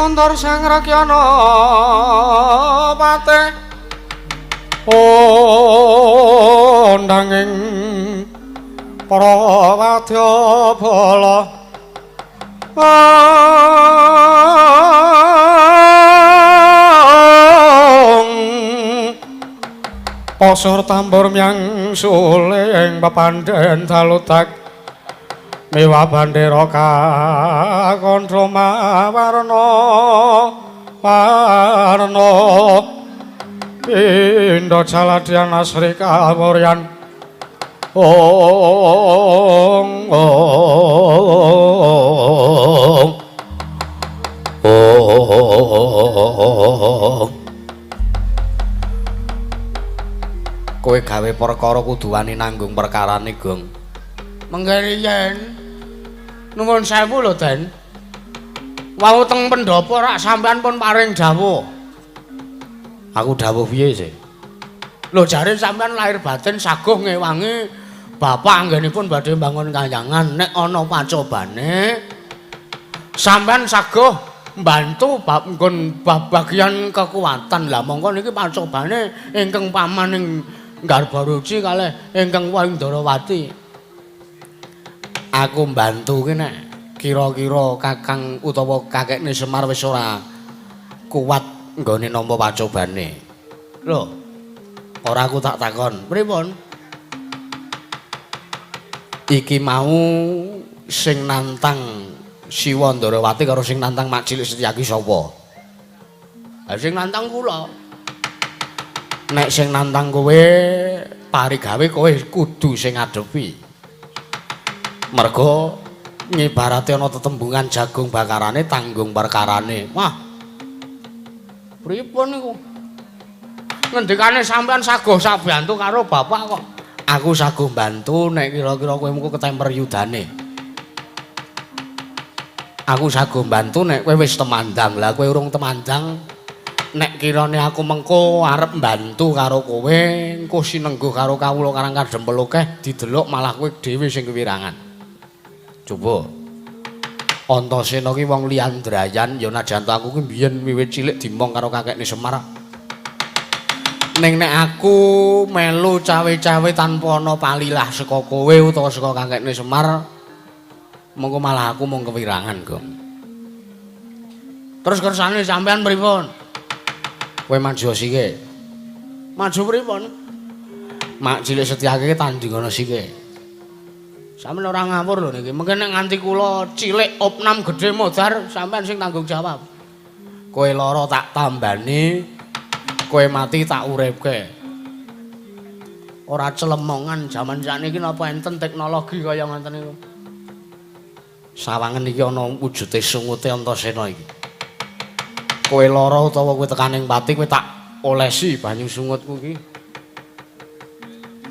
kondur sang rakyana patih ndanging para wadya bala pasur tambur myang suling pepandhen talutak miwa bandera kakondro mawarna warna pindha jaladyan asri kawuryan ong kowe gawe perkara kudu wani nanggung perkarane Gong. Menggari yen nuwun sewu lho Den. Wau teng pendopo rak sampean pun paring dawuh. Aku dawuh piye sih? Lho jare sampean lahir batin saguh ngewangi bapak anggenipun badhe mbangun kahyangan nek ana pacobane sampean saguh mbantu bab nggon bagian kekuatan. Lah mongko niki pacobane ingkang pamaning Garbaruci kalih ingkang Waindarawati. Aku mbantu ki nek kira-kira Kakang utawa kakekne Semar wis ora kuat nggone nampa pacobane. Lho, ora aku tak takon. Pripun? Iki mau sing nantang Siwa Ndarawati karo sing nantang Mak Cilik Setyaki sapa? Ha sing nantang kula. Nek sing nantang kowe parigawe kowe kudu sing ngadepi. Mergo ngibarate ana tetembungan jagung bakarane tanggung perkarane. Wah. Pripun niku? Ngendikane sampean saguh sabantu karo bapak kok. Aku saguh bantu nek kira-kira kowe mengko ketemper yudane. Aku saguh bantu nek kowe wis temandang. Lah kowe urung temandang. Nek kirane aku mengko arep mbantu karo kowe, engko sinengguh karo kawula Karang Kadempel akeh didelok malah kowe dhewe sing kewirangan. Coba. Antasena ki wong liyandrayan ya najan aku ki biyen wiwit cilik dimong karo kakekne Semar. Ning nek aku melu cawe-cawe tanpa ana palilah saka kowe utawa saka kakekne Semar, mengko malah aku mung kewirangan, Gong. Terus kersane sampean pripun? Kowe maju sike. Maju pripun? Mak Cilik Setyaki tanding ana sike. Sampeyan ora ngawur lho niki. Mengke nek nganti kula cilik opnam gedhe modar sampeyan sing tanggung jawab. Kowe lara tak tambani, kowe mati tak uripke. Ora celemongan jaman sakniki napa enten teknologi kaya ngoten niku. Sawangen iki ana wujude sungute Antasena iki. Kowe lara utawa kowe tekaning pati kowe tak olesi banyu sungutku iki.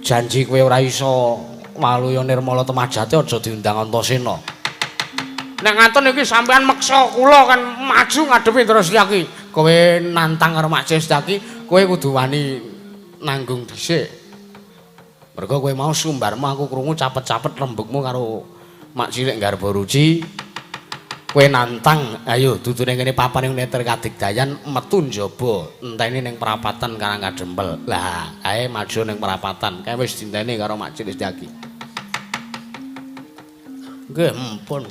Janji kowe ora iso waluya nirmala temajate aja diundang Antasena. Nek ngaten iki sampean meksa kula kan maju ngadepi terus iki. Kowe nantang karo Mak Cilik Setyaki, kowe kudu wani nanggung dhisik. Mergo kowe mau sumbarmu aku krungu capet-capet rembugmu karo Mak Cilik Garbaruci. Kowe nantang, ayo dudune kene papan ning neter kadigdayan metu njaba, enteni ning perapatan Karang Kadempel. Lah, ae maju ning perapatan, kae wis dinteni karo Mak Cilik Setyaki. Nggih, mpun.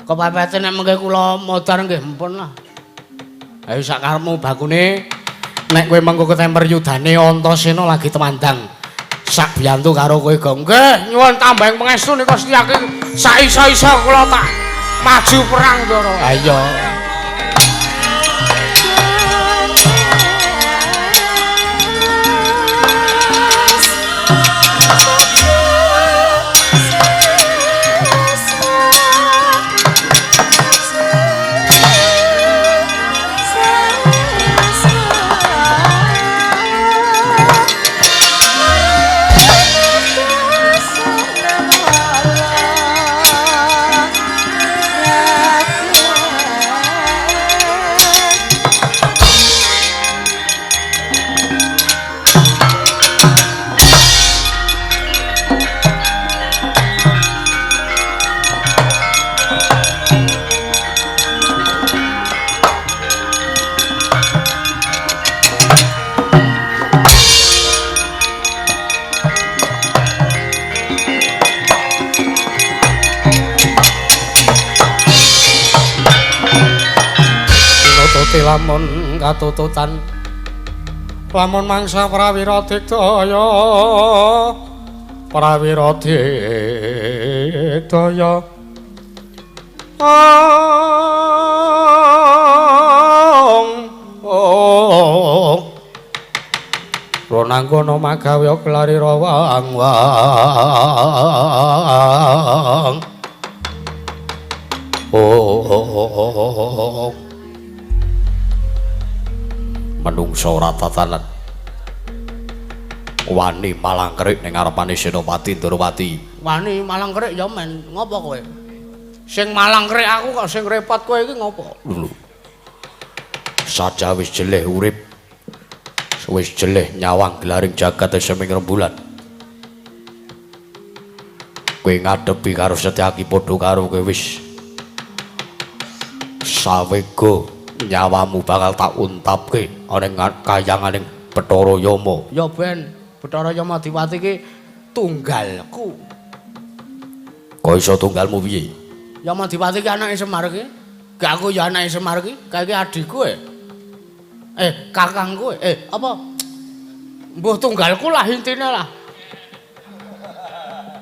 Kepepete nek mengke kula modar nggih mpun lah. Ayo sak karepmu bakune nek kowe mengko ketemper yudane Antasena lagi temandang. Sak biyantu karo kowe, Gong. Nggih, nyuwun tambahing pangestu nika Setyaki. Saisa-isa kula tak maju perang Ndara. Ayo. Gusti lamun katututan lamun mangsa prawira digdaya prawira digdaya Ronanggono magawe kelari rawang wang menungso ora tatanan wani malangkerik ning ngarepane Senopati Ndorowati. Wani malangkerik ya men, ngopo kowe? Sing malangkerik aku kok sing repot kowe iki ngopo? Lho. Saja wis jeleh urip. Wis jeleh nyawang gelaring jagat seming rembulan. Kowe ngadepi karo Setyaki padha karo kowe wis sawego nyawamu bakal tak untapke ana ing kayanganing Bathara Yama. Ya ben, Bathara Yama Diwati iki tunggalku. Kok iso tunggalmu piye? Yama Diwati iki anake Semar iki. Gak aku ya anake Semar iki, gak iki adikku kakangku apa? Mbuh tunggalku lah intine lah.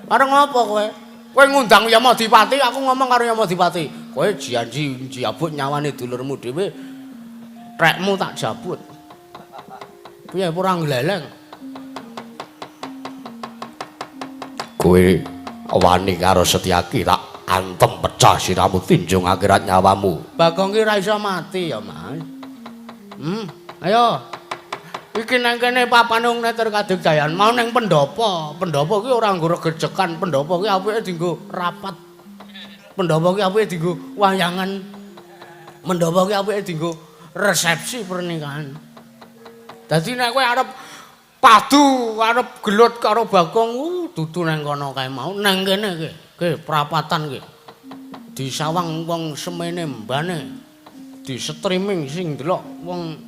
Areng apa kowe? Kowe ngundang Yama Diwati, aku ngomong karo Yama Diwati. Kowe janji njabut nyawane dulurmu dhewe. Rekmu tak jabut. Piye ora gleleng? Kowe wani karo Setyaki tak antem pecah siramu tinjung akhirat nyawamu. Bagong ki ora iso mati ya, Mas. Ayo. Iki nang kene papane wong neter kadigdayan, mau ning pendopo. Pendopo ki ora nggo regejekan, pendopo ki apike dienggo rapat. Pendopo ki apike dienggo wayangan. Pendopo ki apike dienggo resepsi pernikahan. Dadi nek kowe arep padu, arep gelut karo Bagong, dudu nang kono kae mau, nang kene ki. Ki prapatan ki. Disawang wong semene mbane. Di streaming sing delok wong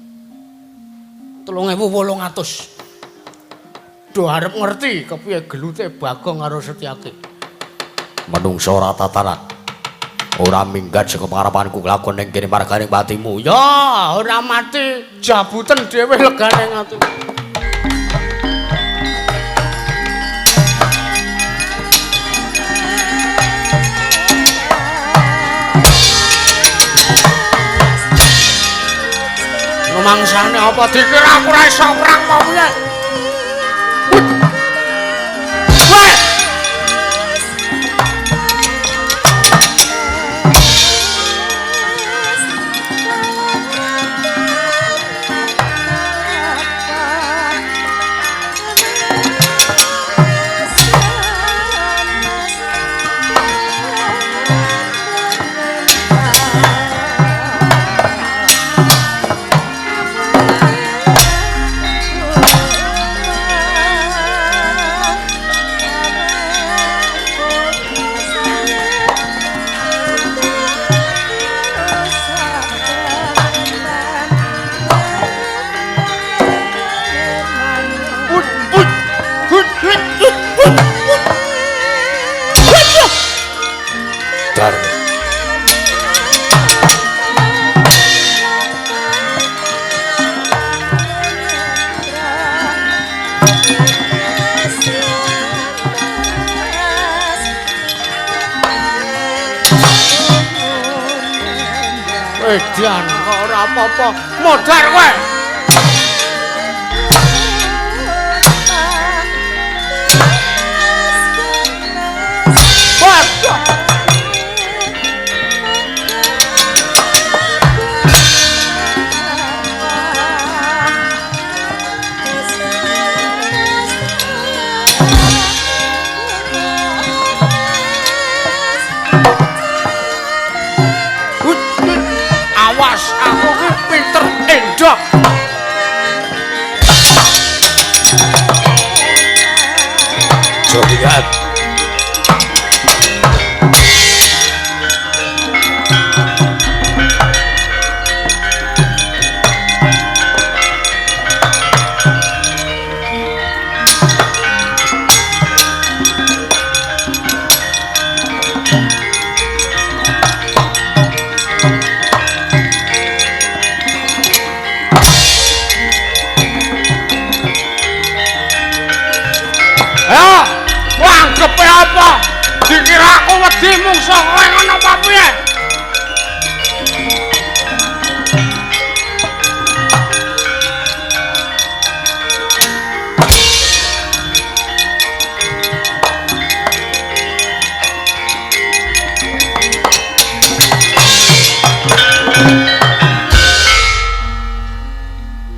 3.800. Do arep ngerti kepiye gelute Bagong karo Setyaki. Menungso ora tatanan. Ora minggat saka pangarepanku lakon ning kene marganing patimu. Ya, ora mati, jabuten dhewe legane ati. Rumangsane apa dikira aku ora iso perang mau piye? Edian kok ora apa-apa, modar kowe. Aku ki pinter endok. Jogiat.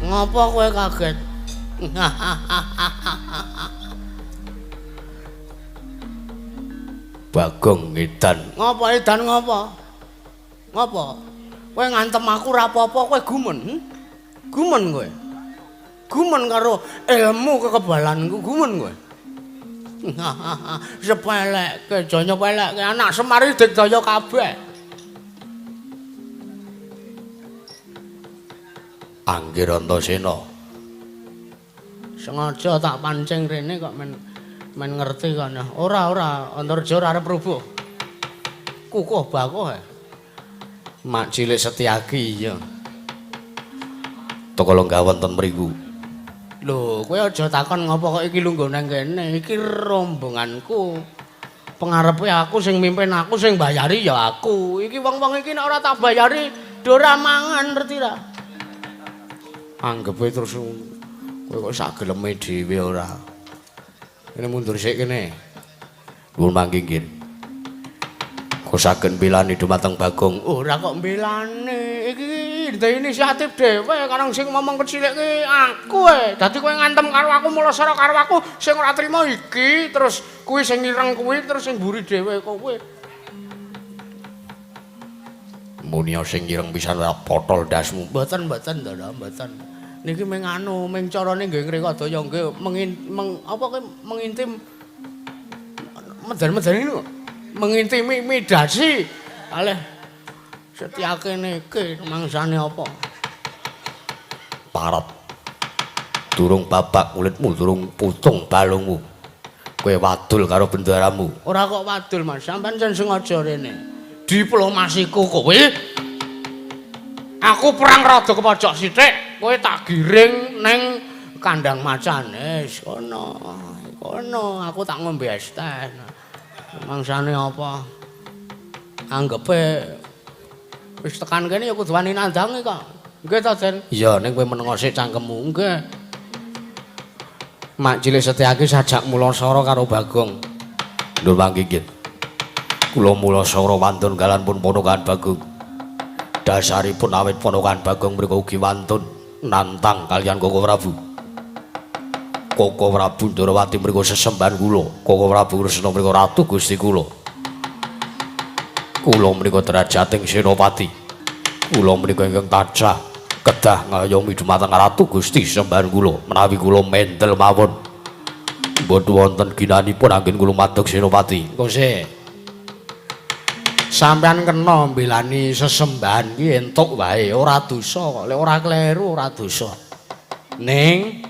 Ngopo kowe kaget? Bagong edan. Ngopo edan ngopo? Ngopo? Kowe ngantem aku ora apa-apa, kowe gumen. Gumen kowe. Gumen karo ilmu kekebalanku, gumen kowe. Sepelek ke jaya pelek anak Semar iki digdaya kabeh. Anggir Antasena. Sengaja tak pancing rene kok men ngerti kono. Ora Antarja ora arep rubuh. Kukuh bakuh. Mak cilik Setyaki ya. Toko lenggah wonten mriku. Lho, kowe aja takon ngopo kok iki lungguh nang kene. Iki rombonganku. Pengarepe aku sing mimpin aku sing bayari ya aku. Iki wong-wong iki nek ora tak bayari ora mangan ngerti ra? Anggepe terus kowe kok sak geleme dhewe ora. Kene mundur sik kene. Nuwun manggih. Kok saged mbelani dumateng Bagong. Ora kok mbelani. Iki duwe inisiatif dhewe karo sing ngomong kecilik ki aku Dadi kowe ngantem karo aku mulasara karo aku sing ora trima iki terus kuwi sing ireng kuwi terus sing mburi dhewe kowe. Muni sing ireng pisan ora potol dasmu. Mboten, Ndara, mboten. Niki ming anu, ming carane nggih ngrekadaya nggih apa kowe mengintim medan-medan ini kok. Mengintimidasi kalih Setyaki niki mangsane apa? Parat. Durung babak kulitmu, durung putung balungmu. Kowe wadul karo bendaramu. Ora kok wadul, Mas. Sampeyan jan sengaja rene. Diplomasiku kowe. Aku perang rada kepojok sithik, kowe tak giring ning kandang macan. Kono. Kono aku tak ngombe es teh. Mangsane apa? Anggepe wis tekan kene ya kudu wani nandangi kok. Nggih to, Den? Iya, ning kowe menengo sik cangkemmu. Nggih. Mak cilik Setyaki sajak mulasara karo Bagong. Nur manggih. Kula mulasara wantun kalan pun ponokan Bagong. Dasaripun awit ponokan Bagong mriku ugi wantun nantang kalian Koko Prabu. Koko Prabu Ndrawati mriku sesembahan kula. Koko Prabu Kresna mriku ratu Gusti kula. Kula mriku derajating senopati. Kula mriku ingkang tansah kedah ngayomi dumateng ratu Gusti sembahan kula. Menawi kula mendel mawon boten wonten ginanipun anggen kula madheg senopati. Engko sik. Sampeyan kena mbelani sesembahan ki entuk wae, ora dosa kok. Lek ora kleru ora dosa. Ning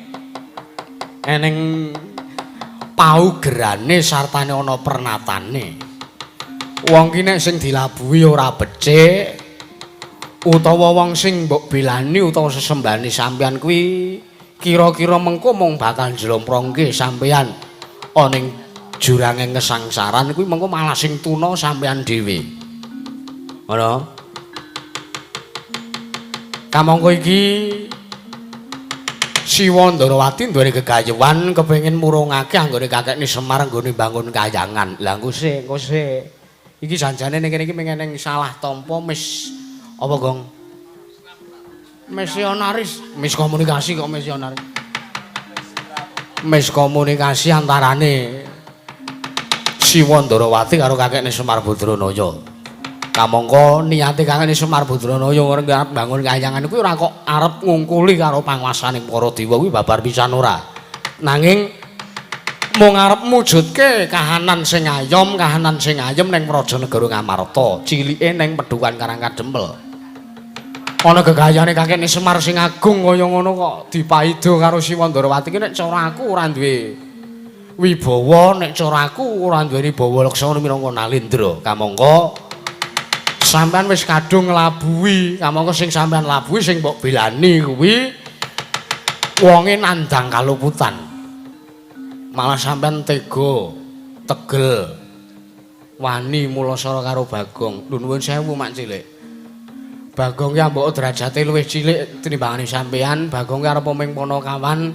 eneng paugerane sartane ana pernatane. Wong ki nek sing dilabuhi ora becik utawa wong sing mbok belani utawa sesembahane sampeyan kuwi kira-kira mengko mung bakal njlomprongke sampeyan ana ing jurange kesangsaran kuwi mengko malah sing tuna sampeyan dhewe. Ngono. Kamangka iki Siwa Ndarawati duwe gegayuhan kepengin murungake anggone kakekne Semar nggone bangun kayangan. Lah engko sik. Iki janjane ning kene iki mengeneng salah tampa mis apa, Gong? Misionaris, miskomunikasi kok misionaris. Miskomunikasi antarane Siwa Ndarawati karo kakekne Semar Badranaya. Kamangka niate kakekne Semar Badranaya arep bangun kayangan kuwi ora kok arep ngungkuli karo panguwasaning para dewa kuwi babar pisan ora. Nanging mung arep mujudke kahanan sing ayom ning Prajanegara Ngamarta, cilike ning Pedhukan Karangkadempel. Ana gegayane kakekne Semar sing agung kaya ngono kok dipaido karo Siwa Ndarawati ki nek cara aku ora duwe wibawa, nek cara aku ora duweni bawa laksana minangka Nalendra. Kamangka sampean wis kadung nglabuhi, kamangka sing sampean labuhi sing mbok belani kuwi wonge nandang kaluputan. Malah sampean tega, tegel, wani mulasara karo Bagong. Lho nuwun sewu Mak Cilik. Bagong ki ambek derajate luwih cilik tinimbangane sampean. Bagong ki arep ming ponokawan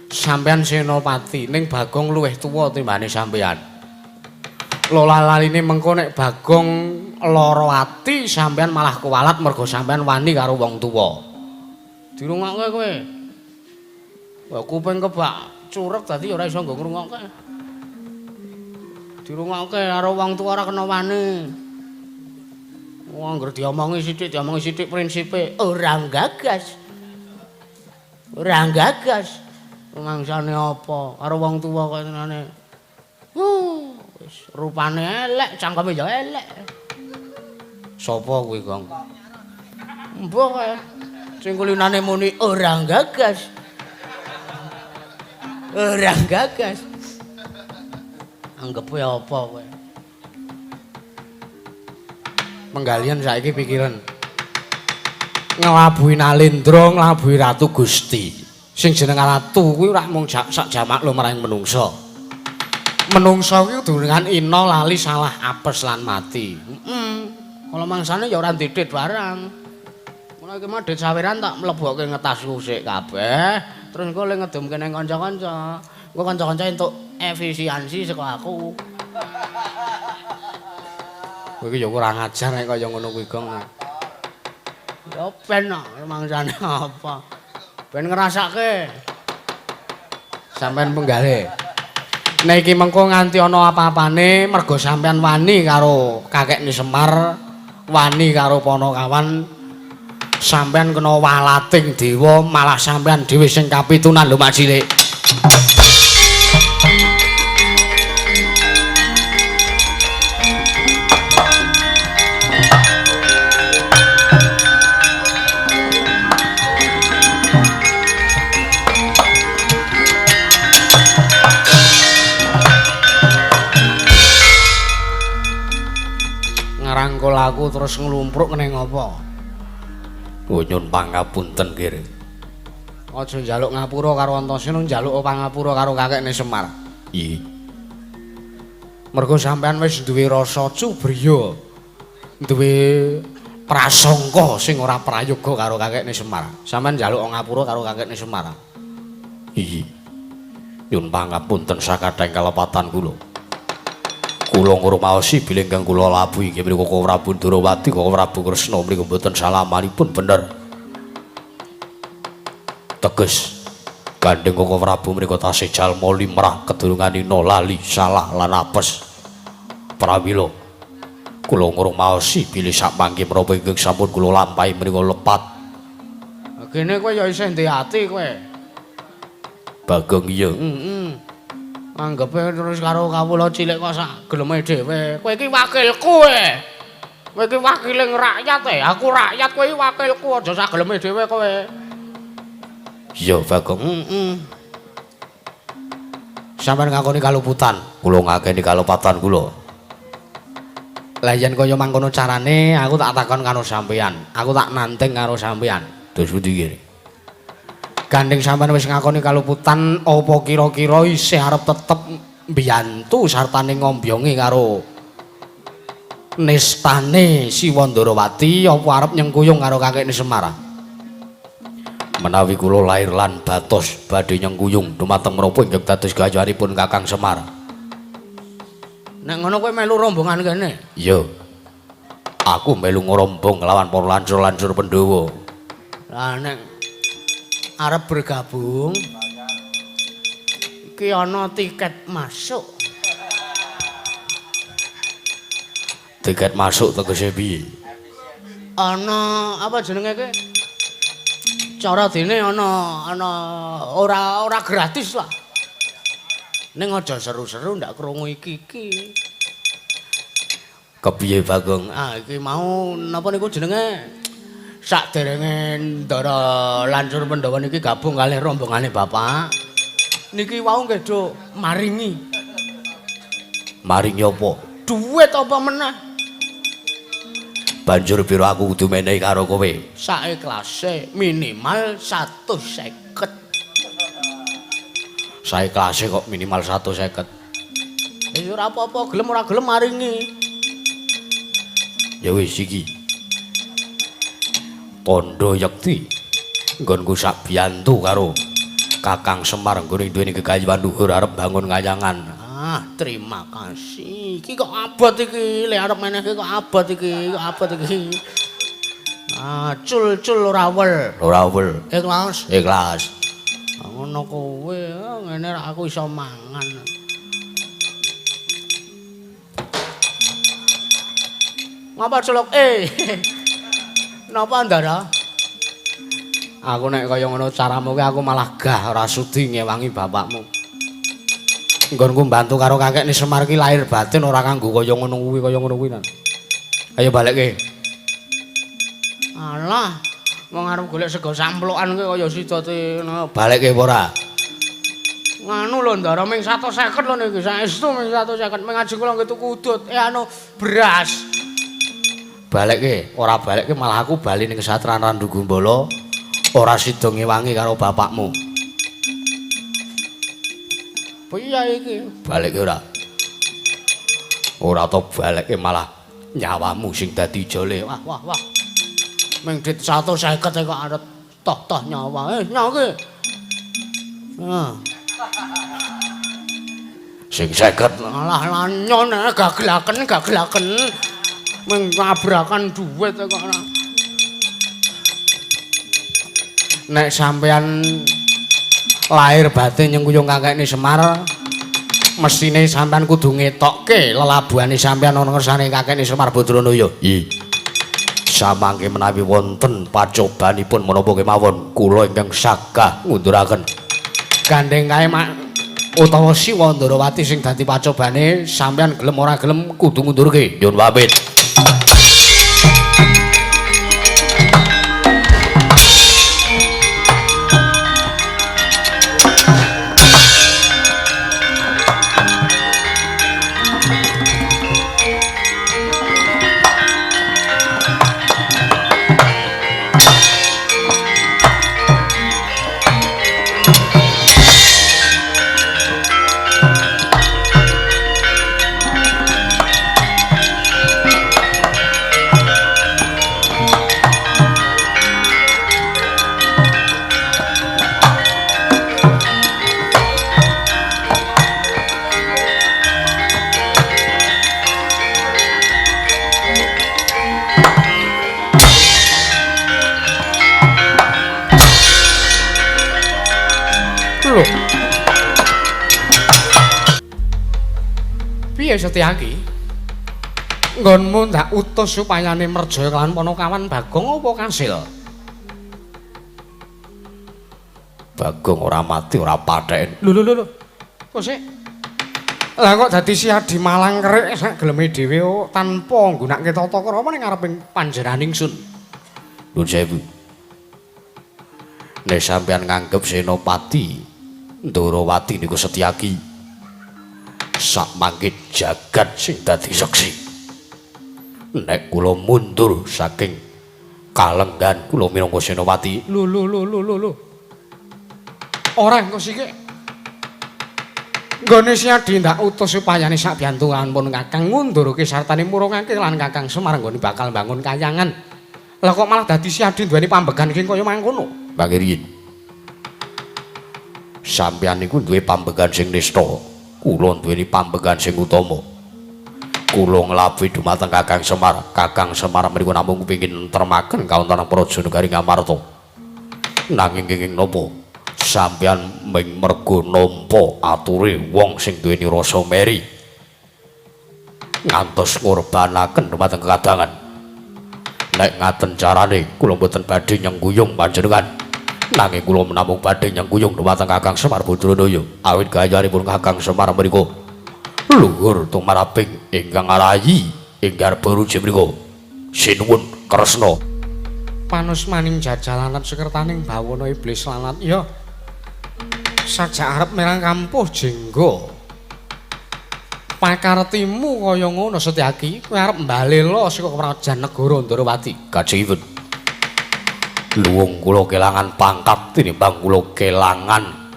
sampean senopati. Ning Bagong luwih tuwa tinimbangane sampean. Lola laline mengko nek Bagong lara ati sampean malah kuwalat mergo sampean wani karo wong tuwa. Dirungokke kowe. Wah kuping kebak cureg dadi ora iso nggo ngrungokke. Dirungokke karo wong tuwa ora kena wani. Wong anggere diomongi sithik prinsipe ora gagas. Ora gagas. Mangsane apa karo wong tuwa kok tenane. Wis rupane elek, cangkeme ya elek. Sapa kuwi, Gong? Mbah kae. Sing kulinane muni ora gagas. Ora gagas. Anggepe apa kowe? Penggalian saiki pikiran. Nglabuhi Nalendra, nglabuhi Ratu Gusti. Sing jeneng ratu kuwi ora mung sak jamak lho marang menungsa. Menungsa kuwi dengan ina lali salah apes lan mati. Kalau mangsane ya ora ndidit barang. Mulai iki mah dit saweran tak mlebokke ngetasku sik kabeh. Terus engko le ngedumke ning kanca-kanca. Engko kanca-kanca entuk efisiensi saka aku. Kowe iki ya kurang ajar nek kaya ngono kuwi, Gong. Ya ben mangsane apa? Ben ngrasake. Sampeyan penggalih. Nek iki mengko nganti ana apa-apane mergo sampeyan wani karo kakekne Semar, wani karo Panakawan, sampeyan kena walating dewa, malah sampeyan dhewe sing kapitunan lho Mak Cilik. Ngrangkul aku terus nglumpruk ning apa? Oh nyun pangapunten kire. Aja njaluk ngapura karo Antasena, njaluk pangapura karo kakekne Semar. Iya. Mergo sampean wis duwe rasa cubriya, duwe prasangka sing ora prayoga karo kakekne Semar. Sampean njaluk ngapura karo kakekne Semar. Iya. Nyun pangapunten sakathing kalepatan kula. Kula ngrumaosi bilih ingkang kula labuhi inggih menika Koko Prabu Durawati, Koko Prabu Kresna menika mboten salamanipun bener. Teges gandeng Koko Prabu menika tasih jalma limrah kedurunganina lali salah lan apes. Pramila kula ngrumaosi bilih sapangke menapa ingkang sampun kula lampahi menika lepat. Kene kowe ya isih ndek ati kowe. Bagong iya. Anggepe terus karo kawula cilik kok sak geleme dhewe. Kowe iki wakilku e. Kowe iki wakiling rakyat e. Aku rakyat, kowe iki wakilku, aja sak geleme dhewe kowe. Iya, Bagong. Sampeyan ngakoni kaluputan, kula ngakeni kalupatan kula. Lah yen kaya mangkono carane, aku tak takon karo sampeyan. Aku tak nanteng karo sampeyan. Terus pundi iki? Gandeng sampean wis ngakoni kaluputan, apa kira-kira isih arep tetep mbiyantu sartane ngombyongi karo nestane Siwa Ndarawati, apa arep nyengkuyung karo kakekne Semar? Menawi kula lair lan batos badhe nyengkuyung dumateng menapa ingkang dados gayahanipun Kakang Semar. Nek ngono kowe melu rombongan kene? Iya. Aku melu ngrombong nglawan para lancur-lancur Pandhawa. Lah nek arep bergabung iki ana tiket masuk. Tiket masuk tegese piye? Ana apa jenenge iki? Cara dene ana ora gratis lah. Ning aja seru-seru ndak krungu iki. Kepiye Bagong? Ah iki mau napa niku jenenge? Sakderenge Ndara Lancur Pandhawa niki gabung kalih rombongane Bapak. Niki wau nggih do maringi. Maringi apa? Duit apa meneh? Banjur pira aku kudu menehi karo kowe? Saikhlase minimal 150. Saikhlase kok minimal 150. Ya ora apa-apa, gelem ora gelem maringi. Ya wis iki. Tondo yekti nggonku sak biyantu karo Kakang Semar nggone duweni kekayuhan luhur arep bangun ngayangan. Ah, terima kasih. Iki kok abot iki, lek arep menehke kok abot iki, kok abot iki. Cul ora wel. Ora wel. Ikhlas. Ikhlas. Ngono kowe, ngene ra aku iso mangan. Ngapa culuk? Napa Ndara? Aku nek kaya ngono caramu ki aku malah gah ora sudi ngewangi bapakmu. Nggonku mbantu karo kakekne Semar ki lahir batin ora kanggo kaya ngono kuwi nan. Ayo balekke. Alah, wong arep golek sego samplokan ki kaya sidate balekke apa ora? Nganu lho Ndara ming 150 lho niki saestu ming 150 ming ajeng kula nggih tuku udut beras. Balekke, ora balekke malah aku bali ning kesatran Randu Gumbala. Ora sida ngewangi karo bapakmu. Piye iki? Balekke ora. Ora to balekke malah nyawamu sing dadi jole. Wah. Ming dit 150 kok arep toh nyawa. Nyawa ki. Sing 50 alah lanyon gagelaken. Ming ngabrakan dhuwit kok ora. Nek sampean lahir batin nyengkuyung kakekne Semar, mesine sampean kudu ngetokke lelabuhane sampean ana ngersane kakekne Semar Badranaya. Nggih. Samangke menawi wonten pacobanipun menapa kemawon, kula ingkang sagah ngunduraken gandeng kae utawa Siwa Ndarawati sing dadi pacobane sampean gelem ora gelem kudu ngundurke. Nyuwun pamit. Piye Setyaki? Nggonmu ndak utus supayane merjaya kelawan Panakawan Bagong apa kasil? Bagong ora mati ora patheken. Lho. Kok sik? Lah kok dadi Siadi Malang kerik sak geleme dhewe tanpa nggunakake tata krama ning ngareping panjenenganing sun. Nuwun sewu. Nek sampeyan nganggep Senopati Ndarawati niku Setyaki sak mangke jagat sing dadi seksi. Nek kula mundur saking kalenggan kula minangka Senopati. Lho. Ora engko sik. Nggone Siadi ndak utus supayane sak biyantuan pun Kakang ngundurake sartane murungake lan Kakang Semar nggone bakal bangun kayangan. Lah kok malah dadi Siadi duweni pambegan sing kaya mangkono? Mangke riyin. Sampeyan niku duwe pambegan sing nista. Kula duweni pambegan sing utama. Kula nglabuhi dumateng Kakang Semar. Kakang Semar mriku namung kepengin termaken kawontenan Praja Negari Ngamarta. Nanging kenging napa? Sampeyan ming mergo nampa ature wong sing duweni rasa meri. Ngantos ngorbanaken dumateng kekadangan. Nek ngaten carane kula mboten badhe nyengguyung panjenengan. Nanging kula namung badhe nyengguyung dumateng Kakang Semar Badranaya. Awit gayanipun Kakang Semar mriku luhur tumaraping ingkang arayi inggar baruji mriku. Sinuwun Kresna. Panus maning jajalanan sekertaning bawana iblis lanat ya. Sajak arep merang kampuh jenggo. Pakartimu kaya ngono Setyaki, kowe arep mbalela saka Krajan Negara Ndarawati. Kajengipun. Luwung kula kelangan pangkat tinimbang kula kelangan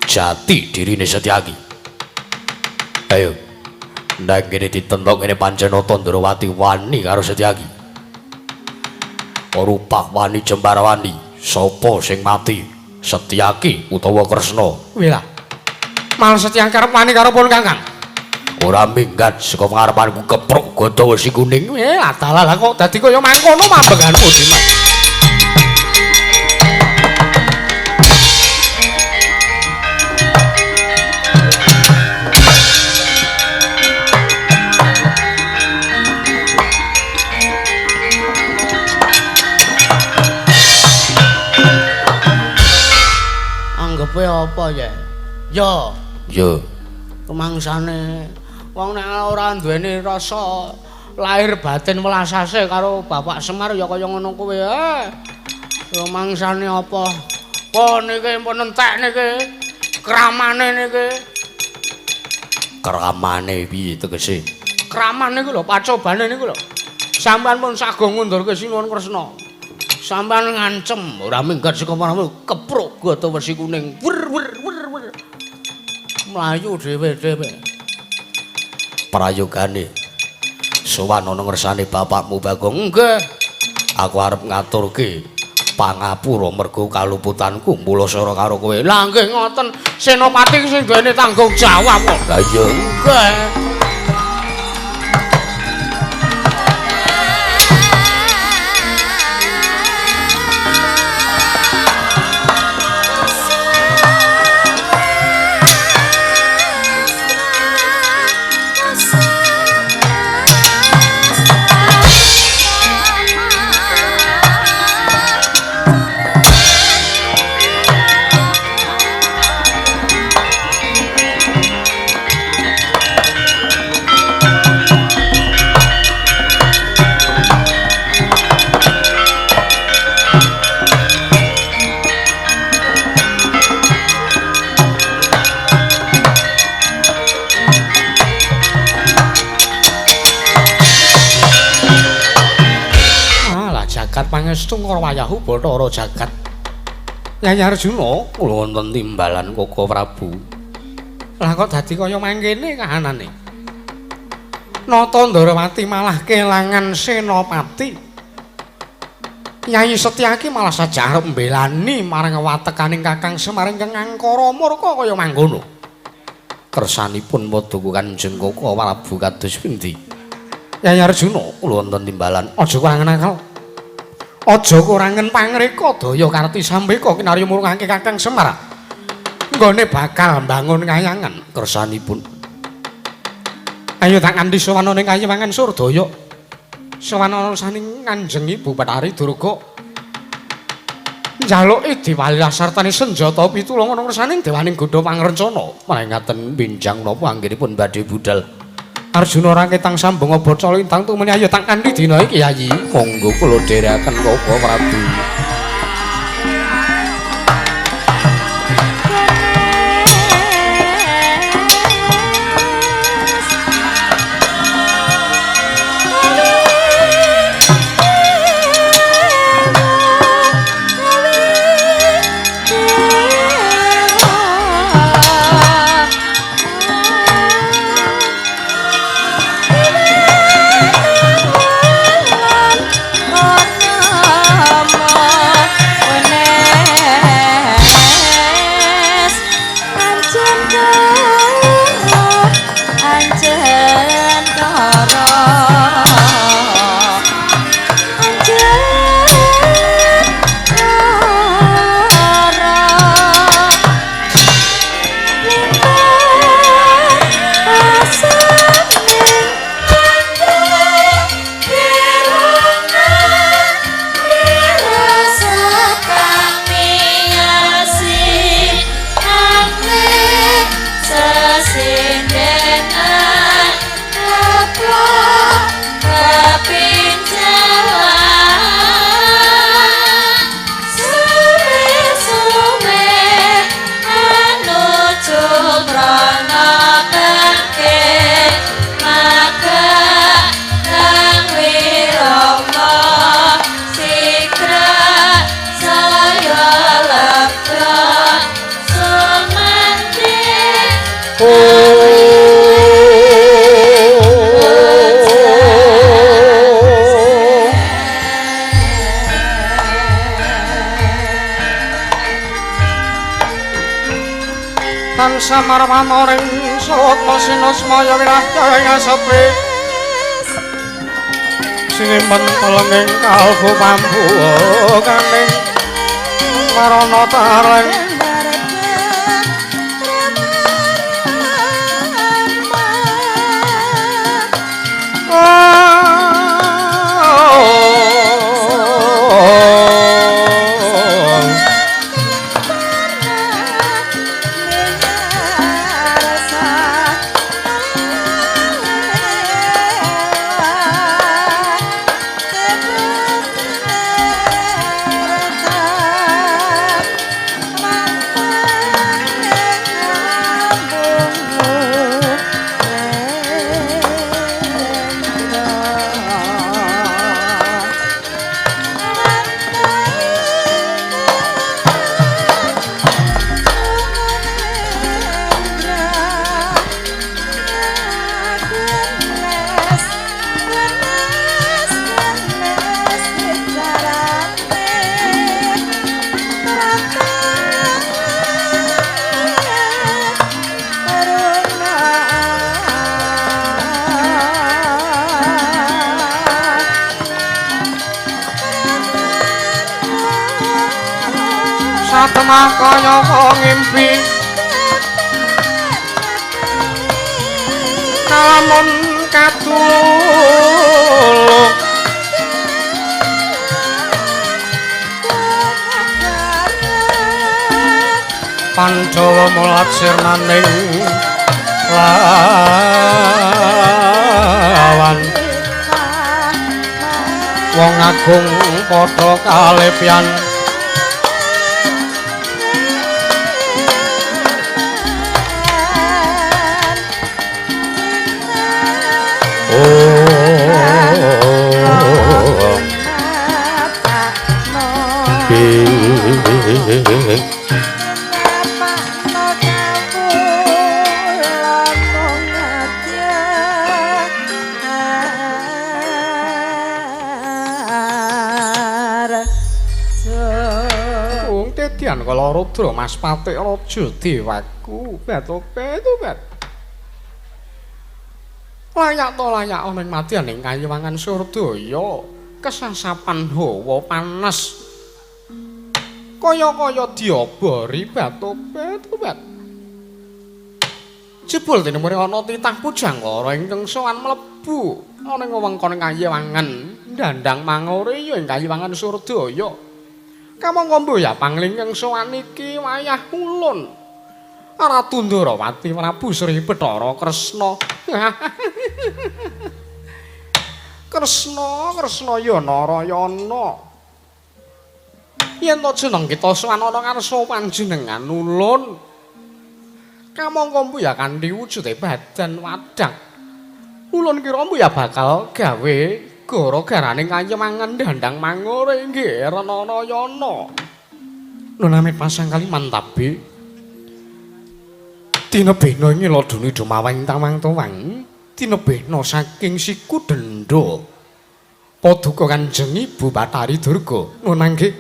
jati dirine Setyaki. Ayo. Ndang kene ditentok kene Pancenata Ndarawati wani karo Setyaki. Rupa wani Jembarawani, sapa sing mati? Setyaki utawa Kresna. Wela. Mal Setyaki arep wani karo pun Kakang. Ora minggat saka ngarepanku kepruk godha wesi kuning. Adalah kok dadi kaya mangkono mambenganmu Dimas. Anggepe apa ya? Yo. Kemangsane wong nek ora duweni rasa lahir batin welasase karo Bapak Semar ya kaya ngono kuwi. Ya mangsane apa? Po niki pun entek niki. Kramane niki. Kramane piye tegese? Kraman niku lho, pacobane niku lho. Sampeyan pun sago ngundurke Sinuwun Kresna. Sampeyan ngancem ora minggat saka maramu kepruk godha wesi kuning. Wer. Mlayu dhewe-dhewe. Prayogane sowan ana ngersane bapakmu Bagong. Nggih. Aku arep ngaturke pangapura mergo kaluputanku mulasara karo kowe. Lah nggih ngoten, Senopati sing duweni tanggung jawab kok. Lah iya. Nggih. Pangestu Ngorwayahu Bathara Jagat. Nyai Arjuna kula wonten timbalan Koko Prabu. Lah kok dadi kaya mangkene kahanane. Nata Ndarawati malah kelangan Senopati. Nyai Setyaki malah saja arep mbelani marang watekaning Kakang Semar ingkang angkara murka kaya mangkono. Kersanipun Paduka Kanjeng Koko Prabu kados pundi? Nyai Arjuna kula wonten timbalan aja kurangan akal. Aja kurangen pangreka daya karti sambeka kinarya murungake Kakang Semar. Nggone bakal mbangun kayangan kersanipun. Ayo tak nganti sowan ning Kayangan Surdaya. Sowan ana saning Kanjeng Ibu Bathari Durga. Njaluki Diwali sartane senjata pitulung ana kersaning dewaning Godha Pangrencana. Marengaten binjang napa anggenipun badhe budal. Arjuna ora ketang sambung bocah lintang tumene ayo tak kanthi dina iki Yayi. Monggo kula dherekaken Koko Prabu. Mama tansah marwanoring sukma sinusmaya wirahya sepi sinimen telenging kalbu pambu kaning marana tareng satemah kaya ngimpi lamun katulung Pandhawa mulat sirnaning lawan wong agung padha kalepyan Dadian kala Rudra Mas Patik Raja Dewaku batope bet layak to layak ana ing madyaning Kayiwangan Surdaya kesasapan hawa panas kaya-kaya diobori batope bet jebul tinemuri ana titah pujangkara ingkang sowan mlebu ana ing wewengkon Kayiwangan ndandang mangore ya ing Kayiwangan Surdaya kamangka mboya panglingkang sowan iki wayah ulun Ratu Ndarawati Prabu Sri Bathara Kresna Kresna ya Narayana yen to jeneng kita sowan ana ngarsa panjenengan ulun kamangka mboya kanthi wujude badan wadak ulun kira mboya bakal gawe gara-garane Kayiwangan dandang mangore nggih Ranayana. Nunamit pasang kali mantabe. Tinebehna ngiladuni dumawang tawang towang. Tinebehna saking siku denda. Paduka Kanjeng Ibu Bathari Durga. Nunang nggih.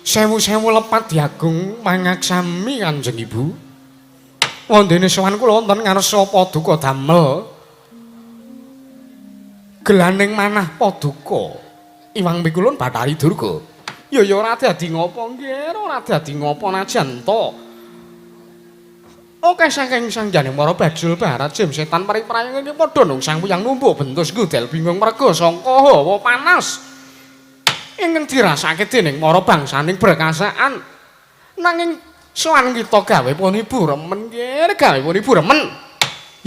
Sewu-sewu lepat diagung mangaksami Kanjeng Ibu. Wondene sowan kula wonten ngarsa paduka damel gelaning manah paduka Iwang Mikulun Bathari Durga. Ya ora dadi ngopo nggih, ora dadi ngopo najan to. Oke saking sangjane para bajul barat jem setan pari-prayang iki padha nungsang puyang numpuk bentus gudel bingung merga sangka hawa panas. Ingkang dirasake dening para bangsaning berkasaan. Nanging sowan kita gawe pun ibu remen nggih, gawe pun ibu remen.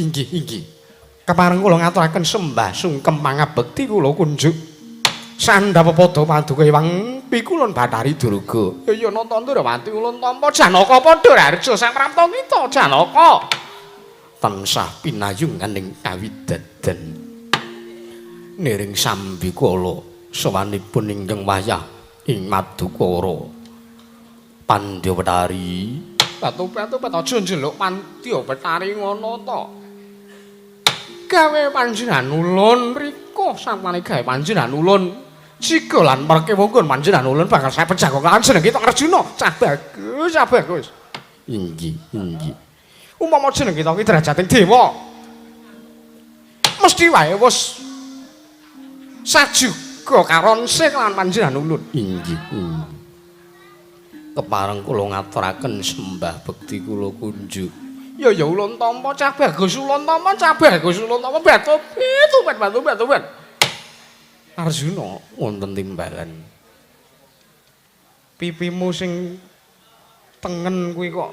Inggih. Kepareng kula ngaturaken sembah sungkem pangabekti kula kunjuk sandhap padha paduka Iwang Mikulun Bathari Durga. Ya nata Ndarawati ulun tampa Janaka padha Rarja sang prapta kita Janaka tansah pinayungan ing kawidaden. Niring sambikala sawanipun ingkang wayah ing Madukara Pandya Bathari. Batu-batu aja njeluk Pandya Bathari ngono to. Gawe panjenengan ulun mriko sampane gawe panjenengan ulun jika lan marke mungkun panjenengan ulun bakal saya pejah kok lan jeneng kita Arjuna cah bagus Inggih. Umpama jeneng kita ki derajating dewa. Mesti wae wis sajuga karon sing lan panjenengan ulun. Inggih. Kepareng kula ngaturaken sembah bekti kula kunjuk. Ya ulun tampa cah bagus ulun tampa batu. Arjuna wonten timbalan. Pipimu sing tengen kuwi kok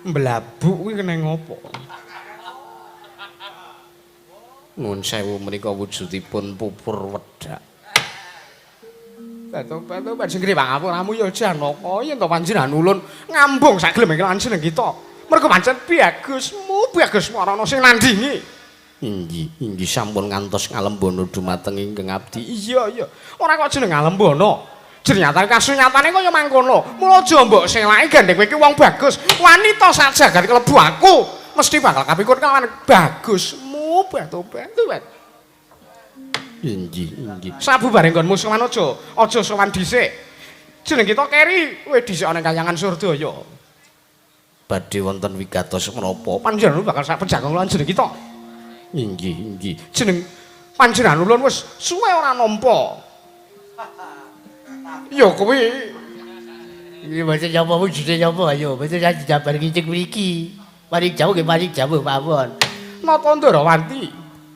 mblabuk kuwi kena ngopo? Nuwun sewu menika wujudipun pupur wedhak. Batu panjenengan pangapuramu ya Janaka yen to panjenengan ulun ngambung sak gelem iki lan jeneng kita. Mergo pancen bagusmu marana sing nandingi. Inggih sampun ngantos ngalembono dumateng ingkang abdi. Iya. Ora kok jeneng ngalembono. Ternyata kasunyatane kaya mangkono. Mula aja mbok selaki gandeng kowe iki wong bagus. Wanita sak jagat klebu aku mesti bakal kapikut kelawan bagusmu batu. Inggih. Sabubare nggonmu sowan aja sowan dhisik. Jeneng kita keri, kowe dhisik ana Kahyangan Surdaya. Badhe wonten wigatos menapa? Panjenengan bakal sak pejagong lan jeneng kita. Inggih. Jeneng panjenengan ulun wis suwe ora nampa. Ya kowe iki mesti nyapa wujude nyapa ayo, mesti sak jabar kicik mriki. Mari jauh mawon. Nata Ndarawanti,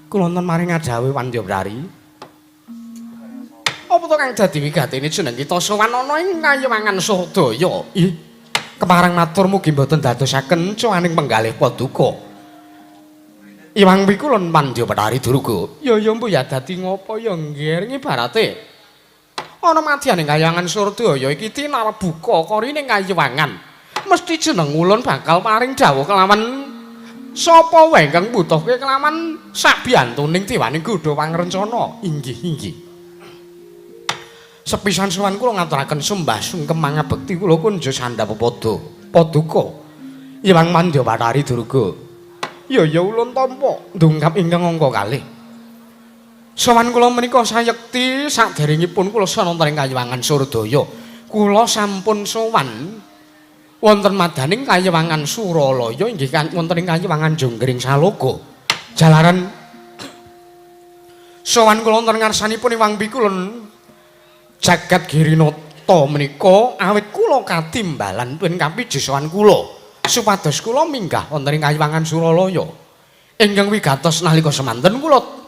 kula wonten maring ngadawe Wandyawrari. Apa to kang dadi wigatene jeneng kita sowan ana ing Kayewangan Surdaya? Ih, keparang matur mugi mboten dadosaken cowaning penggalih paduka. Iwang pikulun Wandyawrari Durga. Ya mbuh ya dadi ngopo ya nggih ibarate. Ana madyaning Kayangan Surdaya iki tinarbuka korine Kayewangan. Mesti jeneng ulun bakal paring dawuh kelawan sapa wae ingkang mbutuhke kelawan sabiyantuning dewaning Gudha Pangrencana. Inggih. Sepisan sowan kula ngaturaken sembah sungkem mangabekti kula kunjuk Sandhapada Paduka. Iwang Wandyawrari Durga. Ya ulun tampa ndungkap ingkang angka kalih. Sowan kula menika sayekti saderengipun kula sonten ing Kayewangan Surdaya. Kula sampun sowan wonten madaning Kayewangan Suralaya inggih wonten ing Kayewangan Jonggring Saloka. Jalaran sowan kula wonten ngarsanipun Iwang Pikulun Jagat Girinata menika awit kula katimbalan pun kapiji sowan kula supados kula minggah wonten ing Kayewangan Suralaya. Ingkang wigatos nalika semanten kula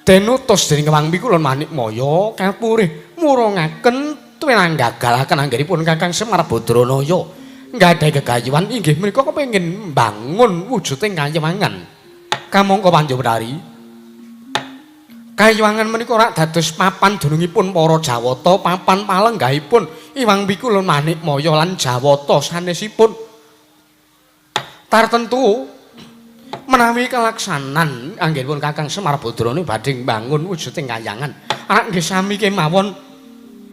denutus dening Iwang Pikulun Manikmaya kapurih murungaken pinanggagalaken anggenipun Kakang Semar Badranaya nggadahi gegayuhan inggih menika kepengin mbangun wujuding Kayewangan. Kamangka Wandyawrari Kayewangan menika rak dados papan dunungipun para Jawata, papan palenggahipun Iwang Pikulun Manikmaya lan Jawata sanesipun. Tartentu menawi kalaksanan anggenipun Kakang Semar Badrana badhe mbangun wujuding Kayangan. Nggih sami kemawon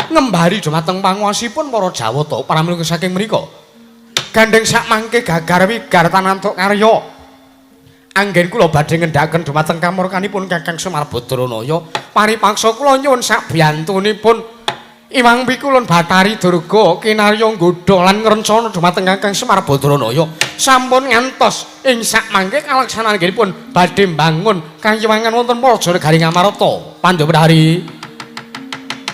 ngembari dumateng panguwasipun para Jawata pramila saking mriku. Gandeng sak mangke gagar wigar tanantuk karya. Anggen kula badhe ngendhakaken dumateng kamurkanipun Kakang Semar Badranaya. Paripaksa kula nyuwun sak biyantunipun Iwang Pikulun Bathari Durga kinarya nggodha lan ngrencana dumateng Kakang Semar Badranaya sampun ngantos ing sak mangke kalaksananipun badhe mbangun Kayewangan wonten Praja Negaring Amarata. Pandhaprari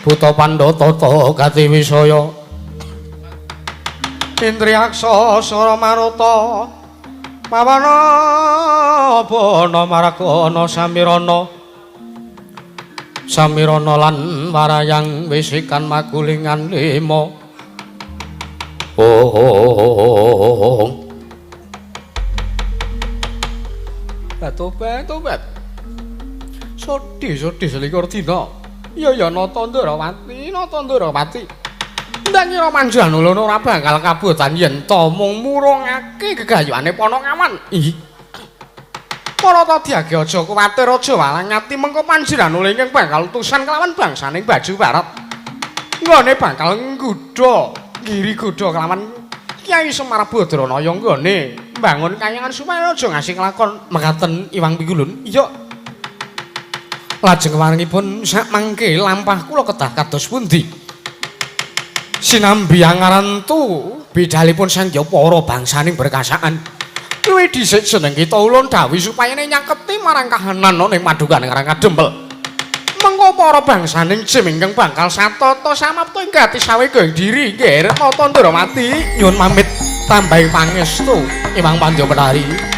Buta Pandhatata Katiwisaya Indriyaksa Sara Maruta Pawana Bana Maragana Samirana lan warayang wisikan magulingan lima. Tobat. Sodi selikur dina. Ya Nata Ndrawati. Ndang kira panjenengan ulun ora bakal kabotan yen to mung murungake gegayuhane Panakawan. Ih. Para Tadiage aja kuwatir aja walang ngati mengko panjenengan ulun ingkang bakal utusan kelawan bangsaning Baju Barat. Nggone bakal nggodha Giri Gudha kelawan Kyai Semar Badranaya nggone mbangun Kayangan supaya aja ngasih kelakon mekaten Iwang Pikulun. Iya. Lajeng warengipun sak mangke lampah kula kedah kados pundi? Sinambi angarantu Bidalipun sangya para bangsaning berkasaan. Luwih dhisik jeneng kita ulun dawuh supaya nyaketi marang kahanan ning Madukan Karang Kadempel. Mengko para bangsaning jim ingkang bakal satata samapta ing gati sawega diri nggih Retnata Ndramati nyuwun pamit tambahi pangestu Imang Pandya-Betari.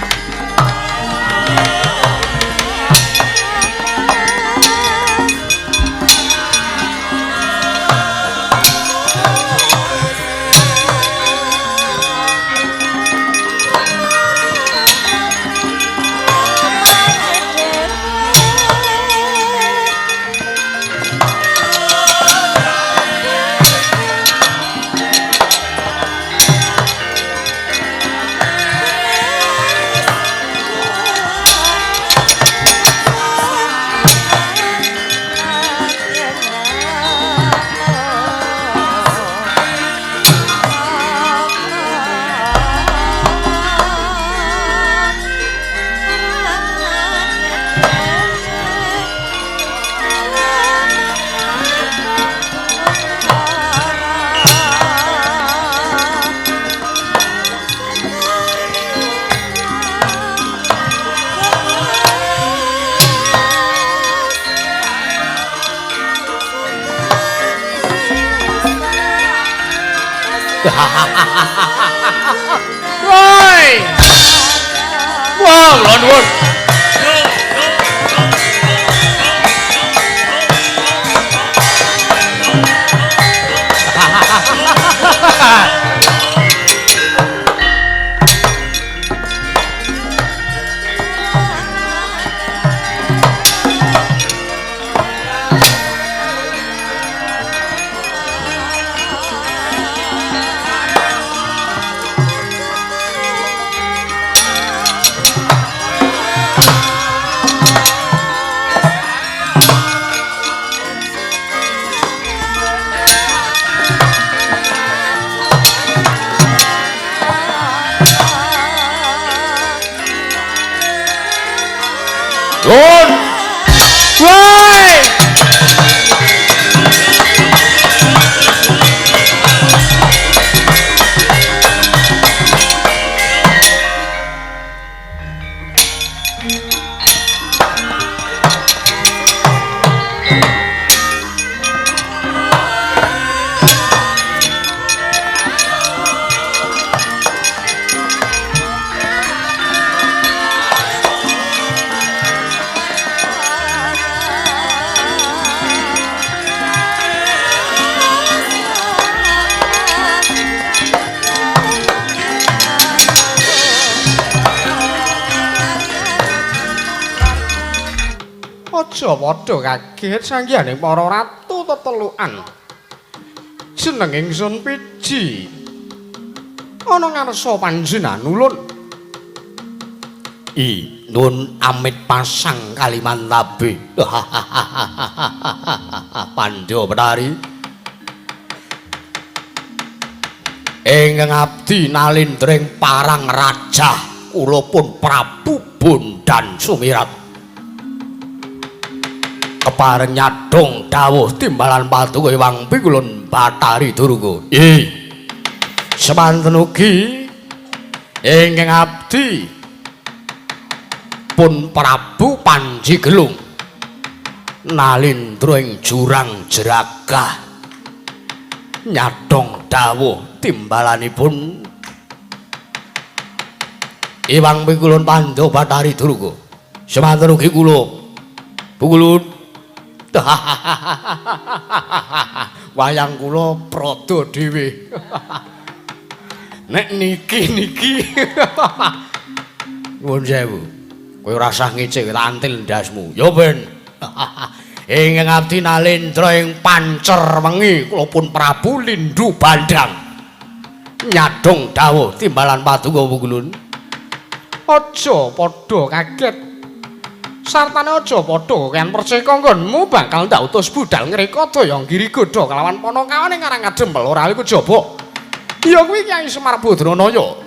Woi! Wong, lho nuwun. Lun! Woi! Aja padha kaget sanggihaning para ratu tetelukan. Jeneng ingsun Piji. Ana ngarsa panjenengan ulun. Nun amit pasang Kalimantabe. Pandya-Betari. Ingkang abdi nalindring parang raja kula pun Prabu Bondan Sumirat. Kepareng nyadong dawuh timbalan Paduka Hyang Pikulun Bathari Durga. Semanten ugi ingkang abdi pun Prabu Panji Gelung nalindra ing jurang jeragah nyadong dawuh timbalanipun Hyang Pikulun Pandya Bathari Durga. Semanten ugi kula Pukulun wayang kula prada dhewe. Nek niki nuwun sewu. Kowe ora usah ngecek tak antil ndasmu. Ya ben. Ingkang abdi nalendra ing pancer wengi kula pun Prabu Lindhu Bandang. Nyadong dawuh timbalan Paduka Pukulun. Aja padha kaget. Sartane aja padha kan percaya nggonmu bakal ndak utus budal ngreka daya Girigoda kelawan Panakawan ing Karang Kadempel ora iku jaba. Ya kuwi Kyai Semar Badranaya.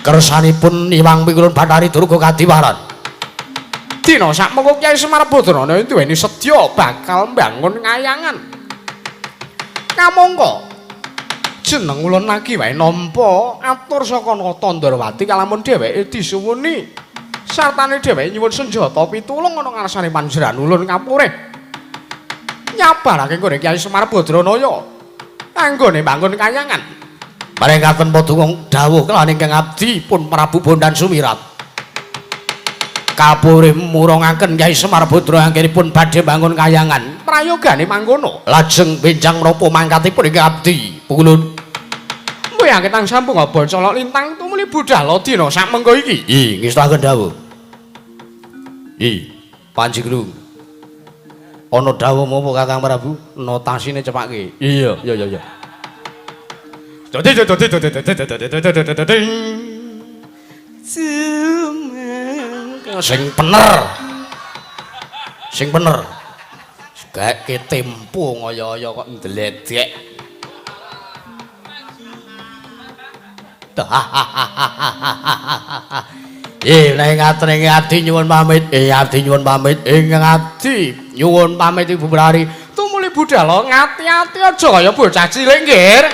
Kersanipun Hyang Pikulun Bathari Durga kadiwaran. Dina sakmengko Kyai Semar Badranaya duweni sedya bakal mbangun ngayangan. Kamangka jeneng ulun lagi wae nampa atur saka Nata Ndrawati kalamun dheweke disuwuni sartane dheweke nyuwun senjata pitulung ana ngarsane panjenengan ulun kapurih nyabarake kene Kyai Semar Badranaya kanggone bangun kayangan paringaken padunung dawuh kelawan ingkang abdi pun Prabu Bondan Sumirat kapurih murongaken Kyai Semar Badranaya anggenipun badhe bangun kayangan prayogane mangkono lajeng benjang menapa mangkatipun ingkang abdi pulun mboyake tang sampung apa colok lintang tumuli budhal dina sak mengko iki ngestaken dawuh Panji Guru ana dawuh apa Kakang Prabu notasine cepake iya sing bener gak tempo ngoyo-oyo kok ndledek nek ngaten ing ati nyuwun pamit abdi nyuwun pamit ingkang abdi nyuwun pamit Ibu Brari tumuli budhal ngati-ati aja kaya bocah cilik nggih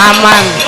aman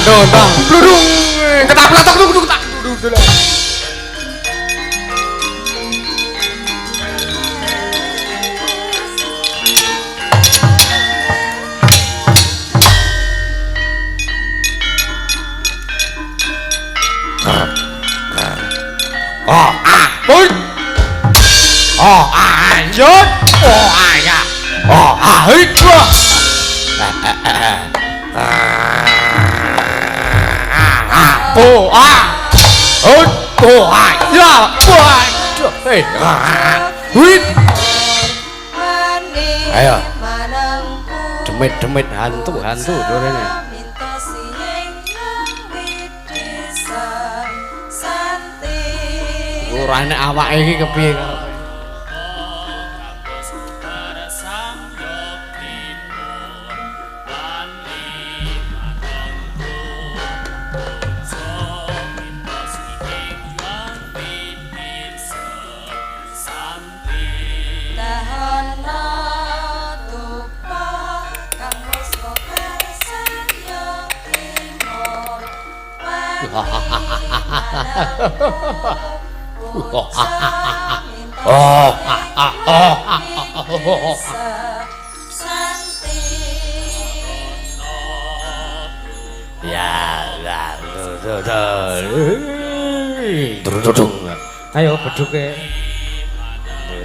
Dondong bludung ketaprak duduk lanjut ayah itu ayo demit-demit hantu-hantu dorene. Urane awake iki kepiye karepe? Ayo beduke.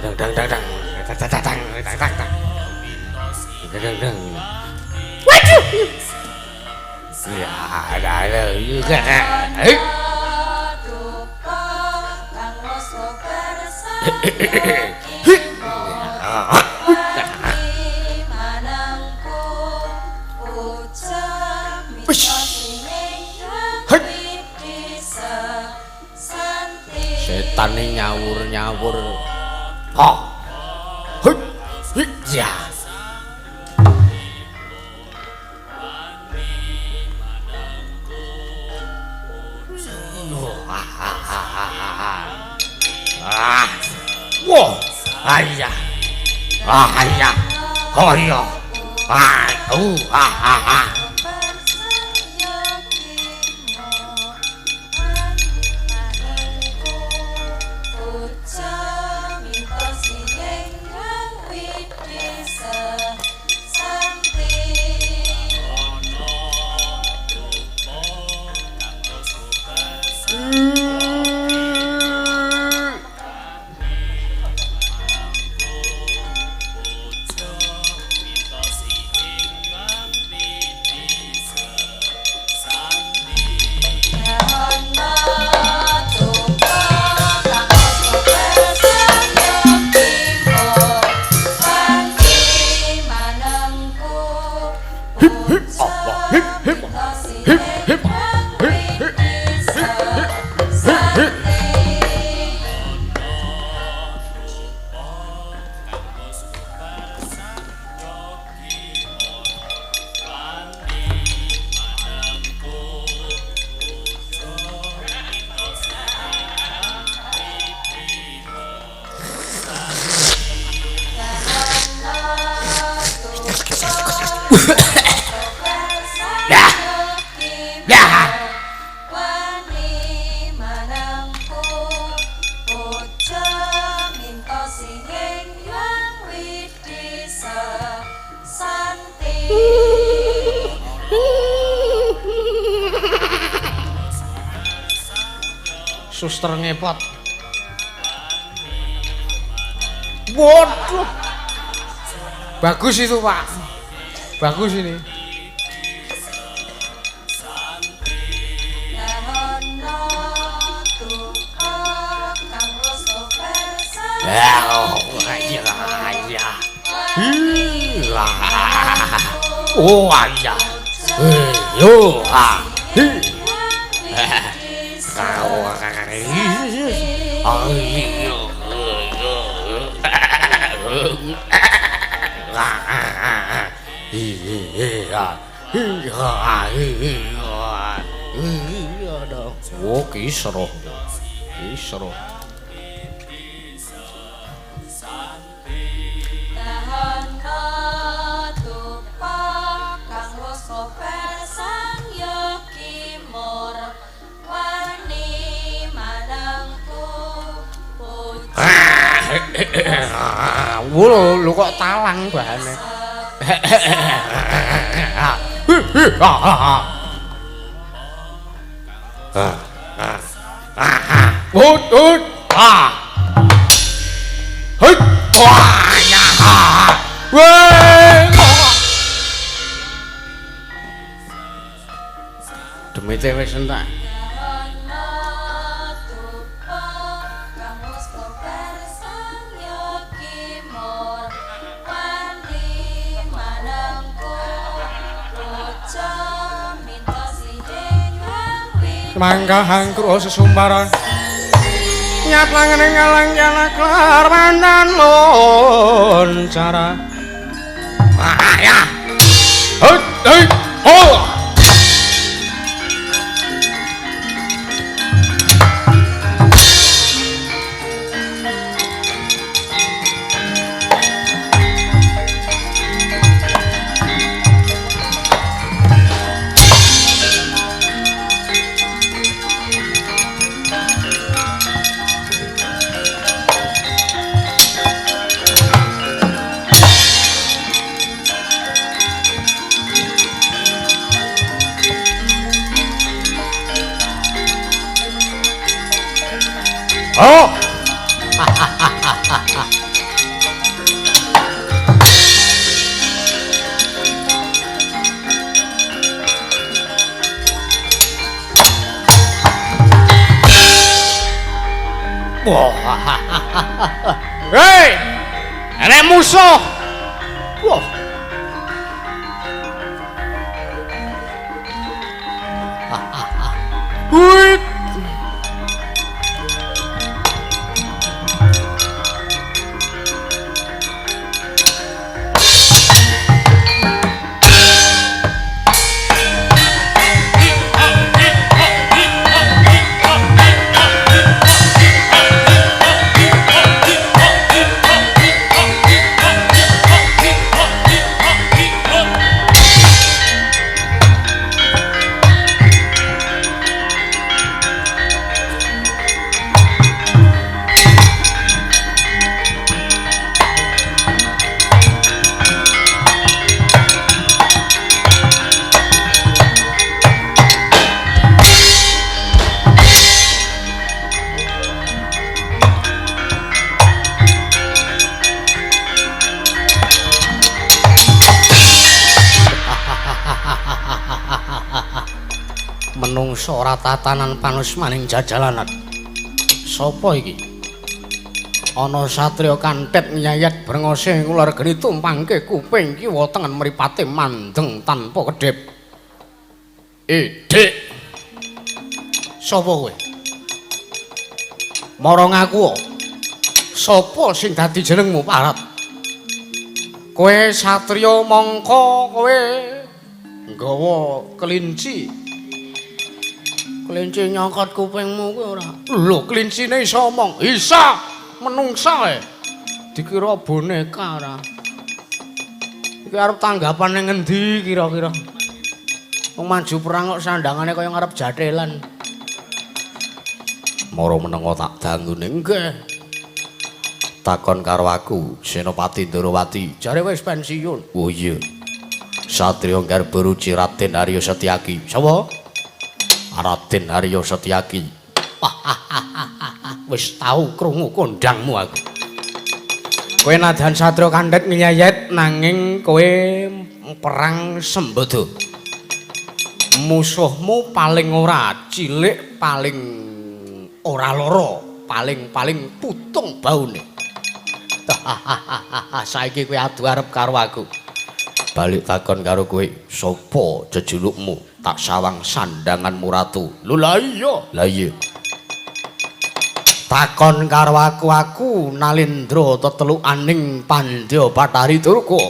Dang dang dang dang. Dang dang dang dang dang. Dang dang. Waduh. Ya, ada juga. Setan ini nyawur-nyawur. Oh. Ya. Wah, ayah, ayah, oh iya, Suster ngepot. Waduh. Bagus itu, Pak. Bagus ini. Oh, ayah. Yo, ah. Oh, kisruh. Kisruh. Lu kok talang bahane. Demite wis entek. mangkahang kruh sesumbaran nyat langene ngalang jana klar mandan loncara ya hei oh oh wah hei ini musuh wah wih menungso ora tatanan panus maning jajalanan sapa iki ana satriya kanthit nyayat brengose ngular geni tumpangke kuping kiwa tengen mripate mandeng tanpa kedhep Dik sapa kowe mara ngaku sapa sing dadi jenengmu parat kowe satriya mangka kowe nggawa kelinci kelinci nyangkot kupingmu kuwi ora. Lho, klincine iso omong. Isa menungsa e. Dikira boneka ora. Iki arep tanggapan ning endi kira-kira? Wong maju perang kok sandangane kaya ngarep jatelan. Mara menenga tak dangune nggih. Takon karo aku, Senopati Ndorowati. Jare wis pensiun. Oh iya. Satriya Garbaruci Raden Arya Setyaki. Sapa? Raden Arya Setyaki. Wis tau krungu kondangmu aku. Kowe najan satriya kandhet nyayet nanging kowe perang sembada. Musuhmu paling ora cilik, paling ora lara, paling putung baune. Saiki kowe adu arep karo aku. Balik takon karo kowe, sapa jejulukmu? Tak sawang sandanganmu ratu. Lho la iya. Takon karo aku Nalendra tetelukaning Pandya Bathari Durga.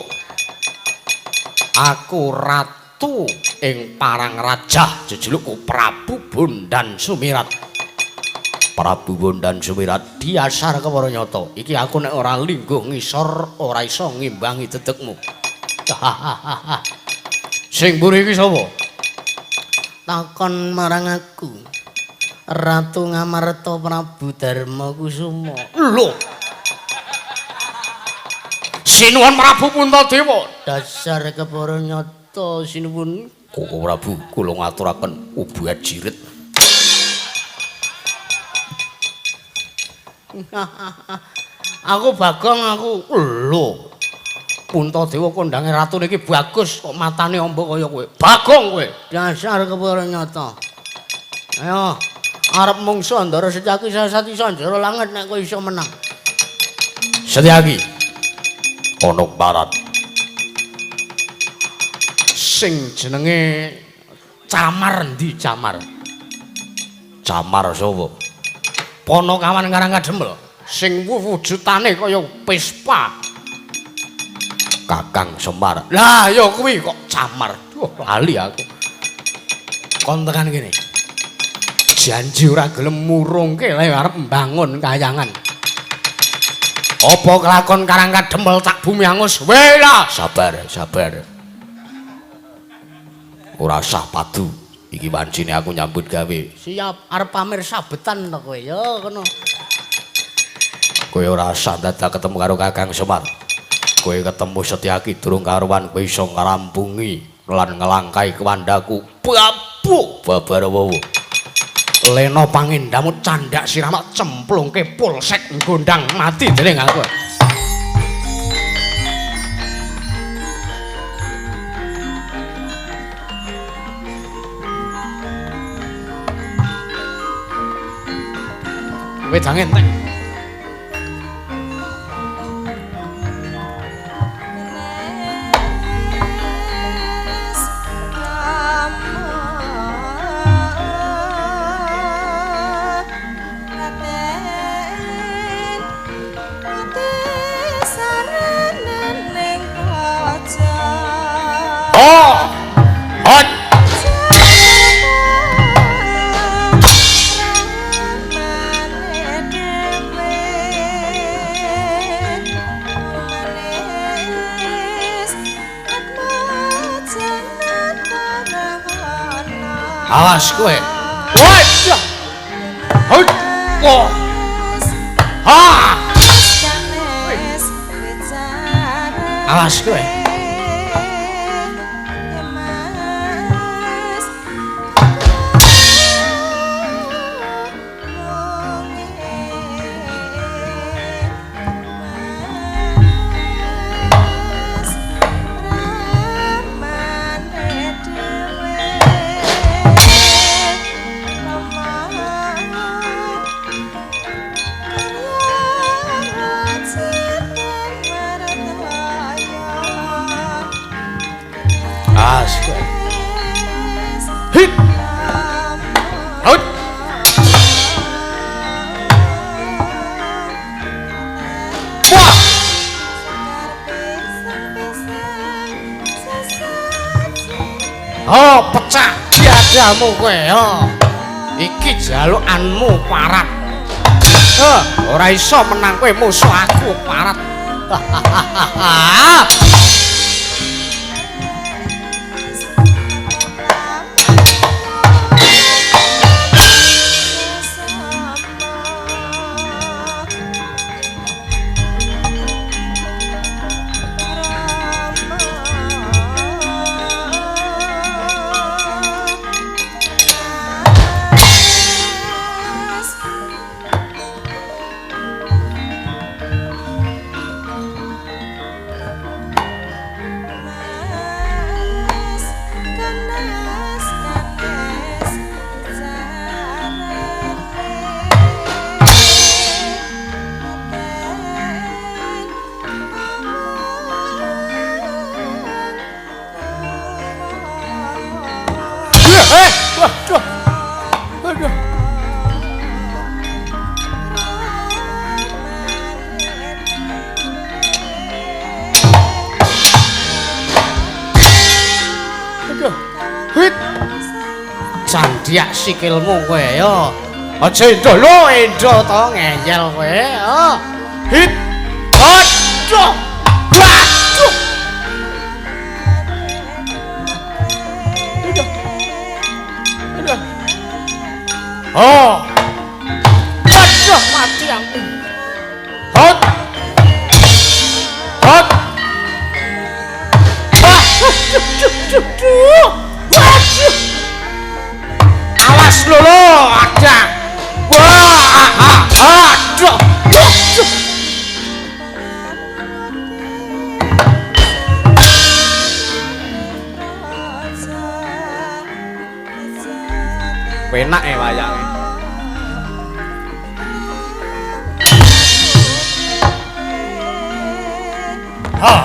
Aku ratu ing parang rajah jejulukku Prabu Bondan Sumirat. Prabu Bondan Sumirat diasar kewara nyata. Iki aku nek ora lingguh ngisor ora iso ngimbangi dedekmu. Sing mburi iki sapa? Takon marang aku Ratu Ngamarta Prabu Darma Kusuma. Lho Sinuwun Prabu Puntadewa. Dasar kepara nyata sinuwun Koko Prabu kula ngaturaken ubuat jirit. Aku Bagong aku. Lho Puntadewa kondange ratu niki bagus kok matane amba kaya kowe. Bagong kowe. Dasar kepara nyata. Ayo arep mungsuh Ndara Setyaki Sasati Sanjara Langit nek kowe iso menang. Setyaki. Ana barat. Sing jenenge Camar ndi Camar? Camar sapa? Ponokawan Karang Kadempel sing wujudane kaya Pispa. Kakang Semar. Lah ya kuwi kok Camar. Lali aku. Kon tekan kene. Janji ora gelem murungke lek arep mbangun kayangan. Apa kelakon Karang Kadempel tak bumi angus? Wela, sabar. Ora usah padu. Iki wancine aku nyambut gawe. Siap, arep pamer sabetan to kowe ya ngono. Kowe ora usah dadak ketemu karo Kakang Semar. Kowe ketemu Setyaki durung karuan kowe iso ngrampungi lan ngelangkai kewandaku. Babuk babar wowo. Lena pangindamu candak sirama cemplungke polsek gondang mati dening aku. Wedang entek. Awas kowe. Woi. Hoi. Wah. Ha. Awas kowe. Hit. Out. Wah. Oh, pecah diadamu kowe, oh. Iki jalukanmu parat. Ora iso menang kowe musuh aku parat. Candiak sikilmu kowe ya. Aja endo lho, endo to ngeyel kowe. Hit. Aduh. Waduh. Aduh. Oh. Waduh, mati aku. Hot. Hot. Waduh. Waduh. Awas lho, ada. Wah, aduh. Penak ya wayangnya. Oh.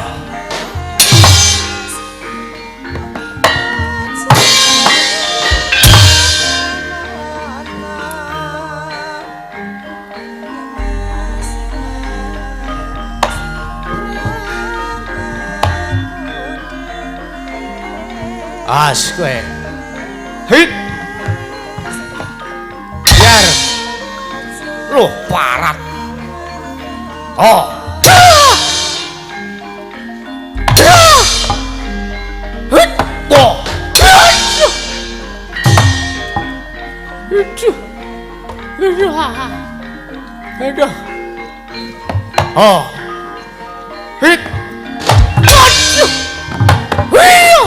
As kowe. Hit. Biar. Loh, parat. Oh. Hit. Oh. Aduh. Oh. Hit. Aduh. Wih.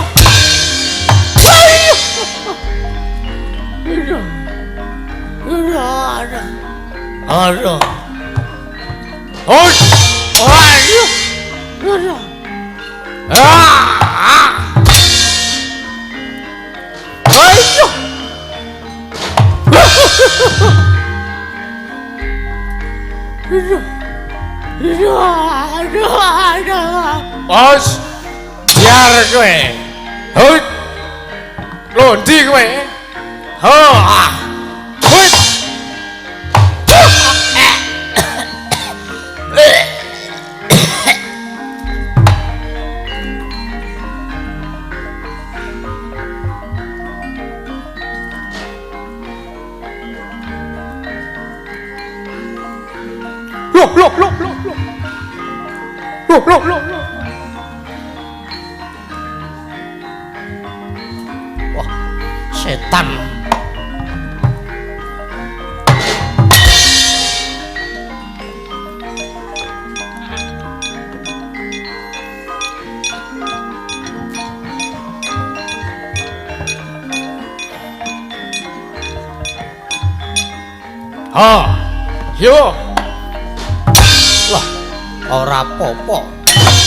Aduh. Bos, biar kowe. Hut. Londi kowe. Hut. Loh. Wah, setan. Yo. Wah, ora apa-apa.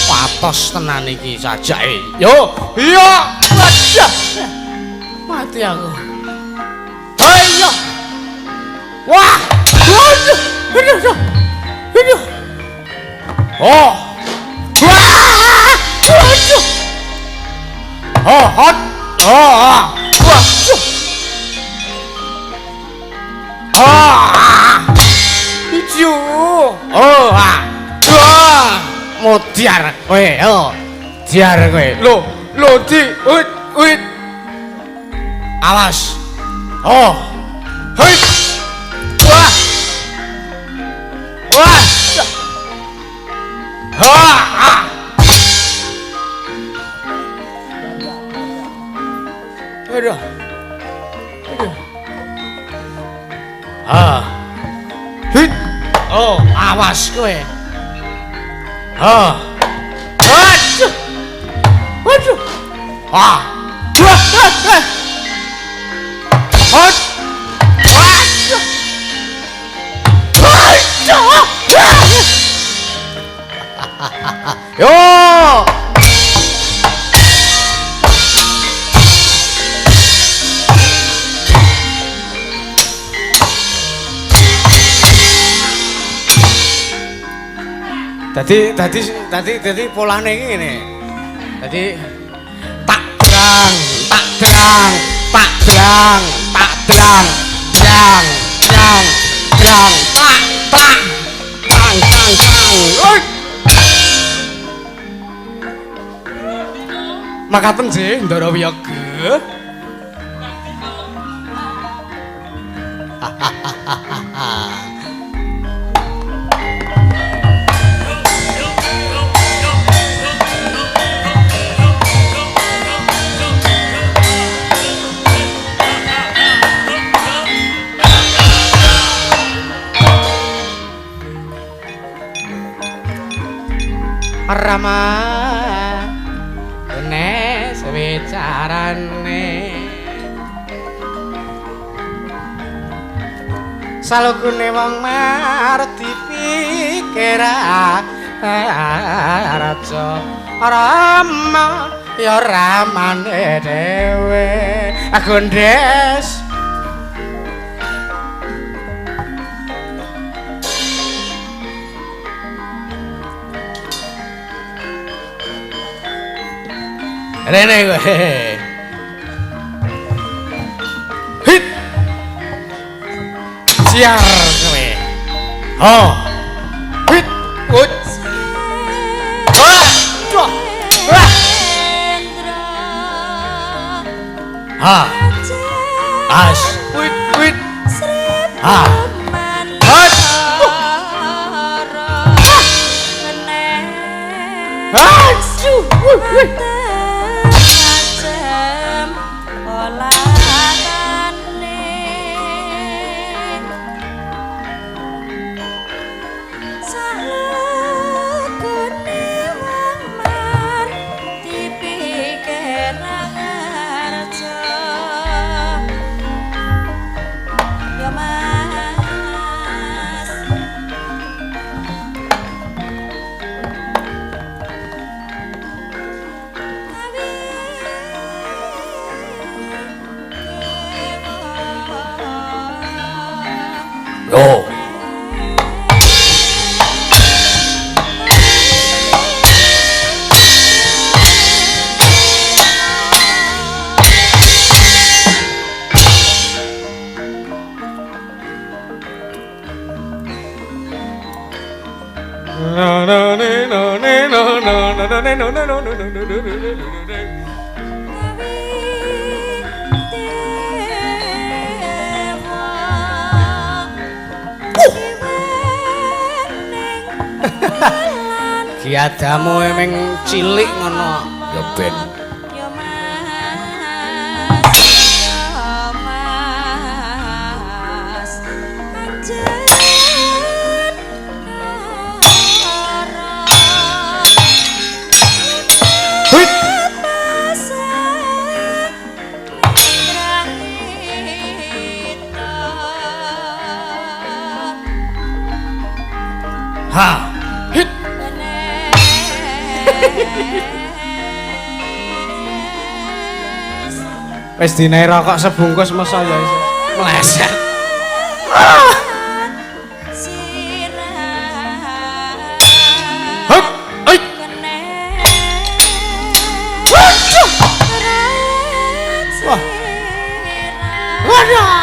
Patos tenan iki sajake. Yo, iya. Wadah. Mati aku. Ayo. Wah. Waduh. Aduh. Oh. Wah. Waduh. Oh, hot. Oh. Waduh. Ijo. Oh, modiar kowe, diar kowe. Lho di, wit. Awas. Oh. Hei. Wah. Aduh. Hit. Oh, awas kowe. Waduh. Yo. Tadi polane iki ngene. Tadi tak drang. Makaten sih Ndara Wiyaga. Rama kene sewicarane salukune wong marti pikira raja Rama ya ramane dhewe Gondes Rene kowe. Hit. Siar kowe. Oh. Hit. Ut. Ha. As. Wit wit. Ha. Hat. Aduh. Yo. Kiadamu emeng cilik ngono. Ya ben. Ha. Hit. Wis dinae rokok sebungkus masa ya iso meleset. Hut. Ai. Wah. Waduh.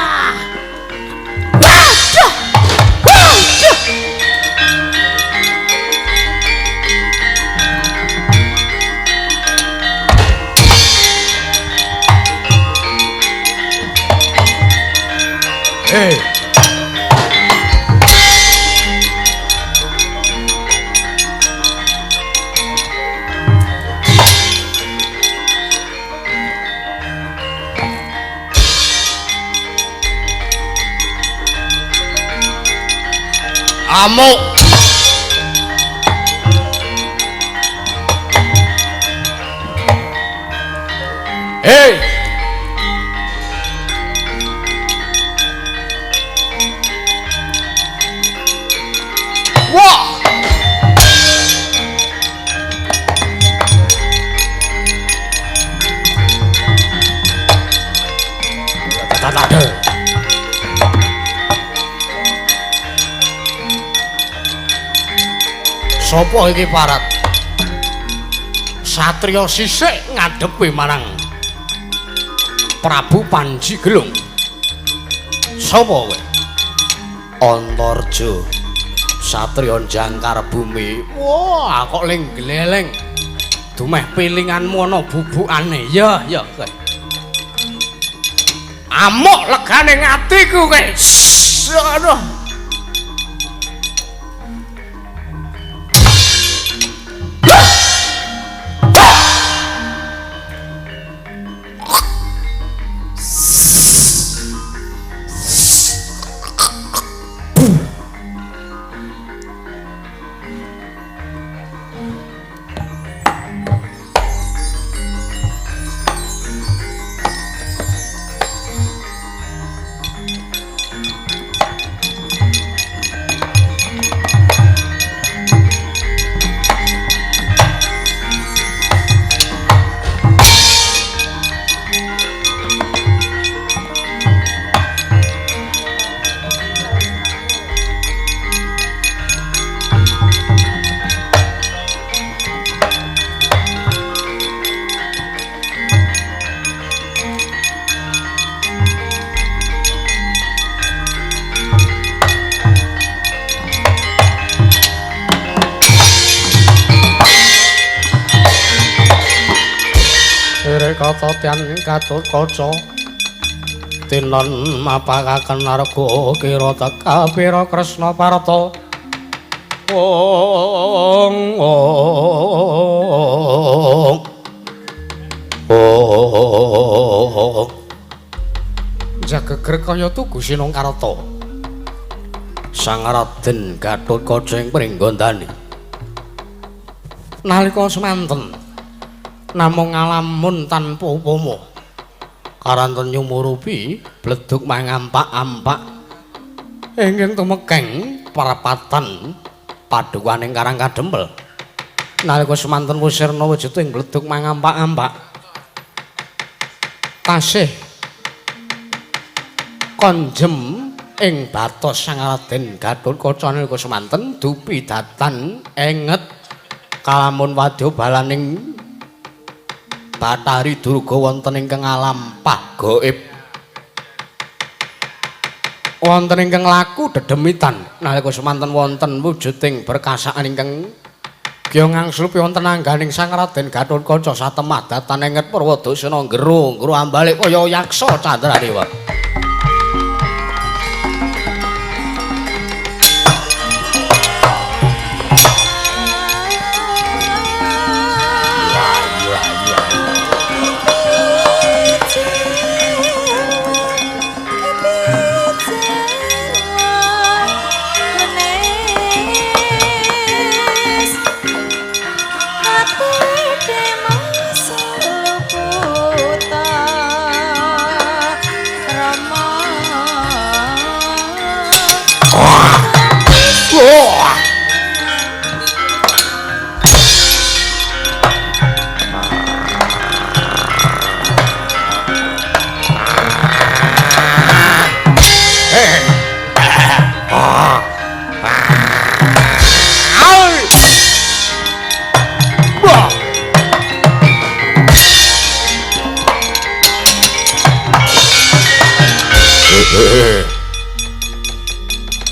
Hey. Amuk. Hey. Wah. Tata. Sopo iki parat? Satriya sisik ngadepi marang Prabu Panji Gelung. Sopo kowe? Antarja. Satriya jangkar bumi. Wah, kok ling gleleng. Dumeh pilinganmu ana bubukane. Ya, ya kowe. Amuk legane atiku kowe. Aduh. kata tian Gatotkaca tinon mapakaken narga kira teka pira Kresna Parta ong jageger kaya tugu Sinungkarta Sang Raden Gatotkaca ing pringgondani nalika semanten namung ngalamun tanpa upama karanten nyumurupi bledug mangampak-ampak ingkang tumekeng perapatan padukaning Karang Kadempel nalika semanten Sirna Wejeta ing bledug mangampak-ampak tasih konjem ing batos Sang Raden Gatotkaca nalika semanten dupi datan enget kalamun wadya balaning Bathari Durga wonten ingkang alam gaib wonten ingkang laku dedemitan nalika semanten wonten wujuding berkasaan ingkang gyong angslupi wonten angganing Sang Raden Gatotkaca satemah datan enget Purwadasana ngero ambalik kaya yaksa Candradewa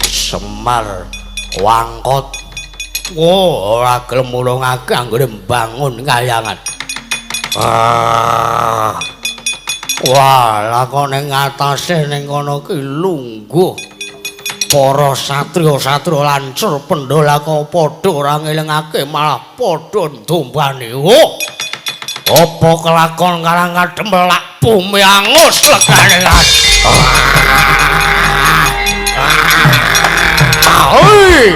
Semar Wangkot ora gelem mulungake anggere mbangun kayangan wah lakone ngatasé ning kono ki lungguh para satriya-satriya lancur pendholaka padha ora ngelingake malah padha ndombani apa kelakon Karang Kadempel lak bumi angus legane oi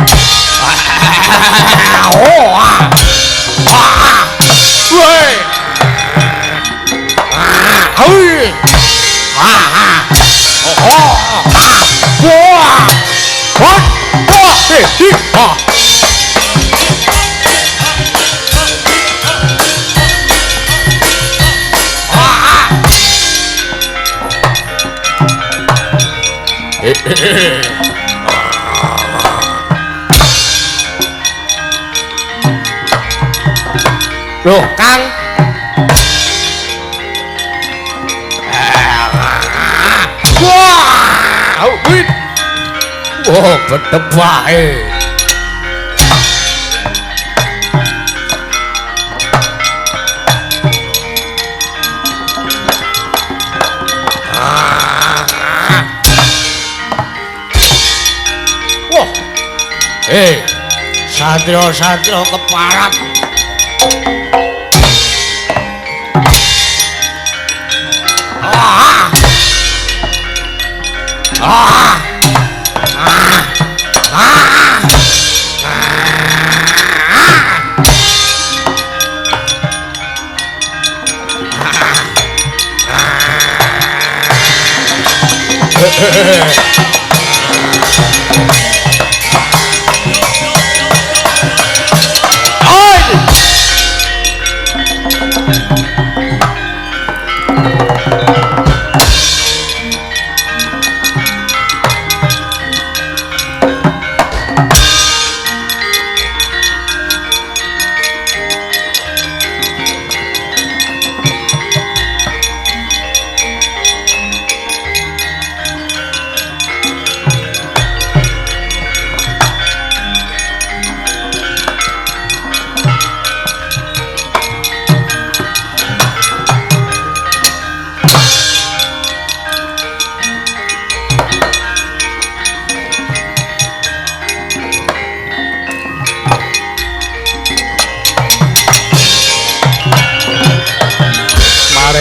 Loh, Kang. Wah, wit. Wah, bedhep wae. Wah. Satria-satria keparat.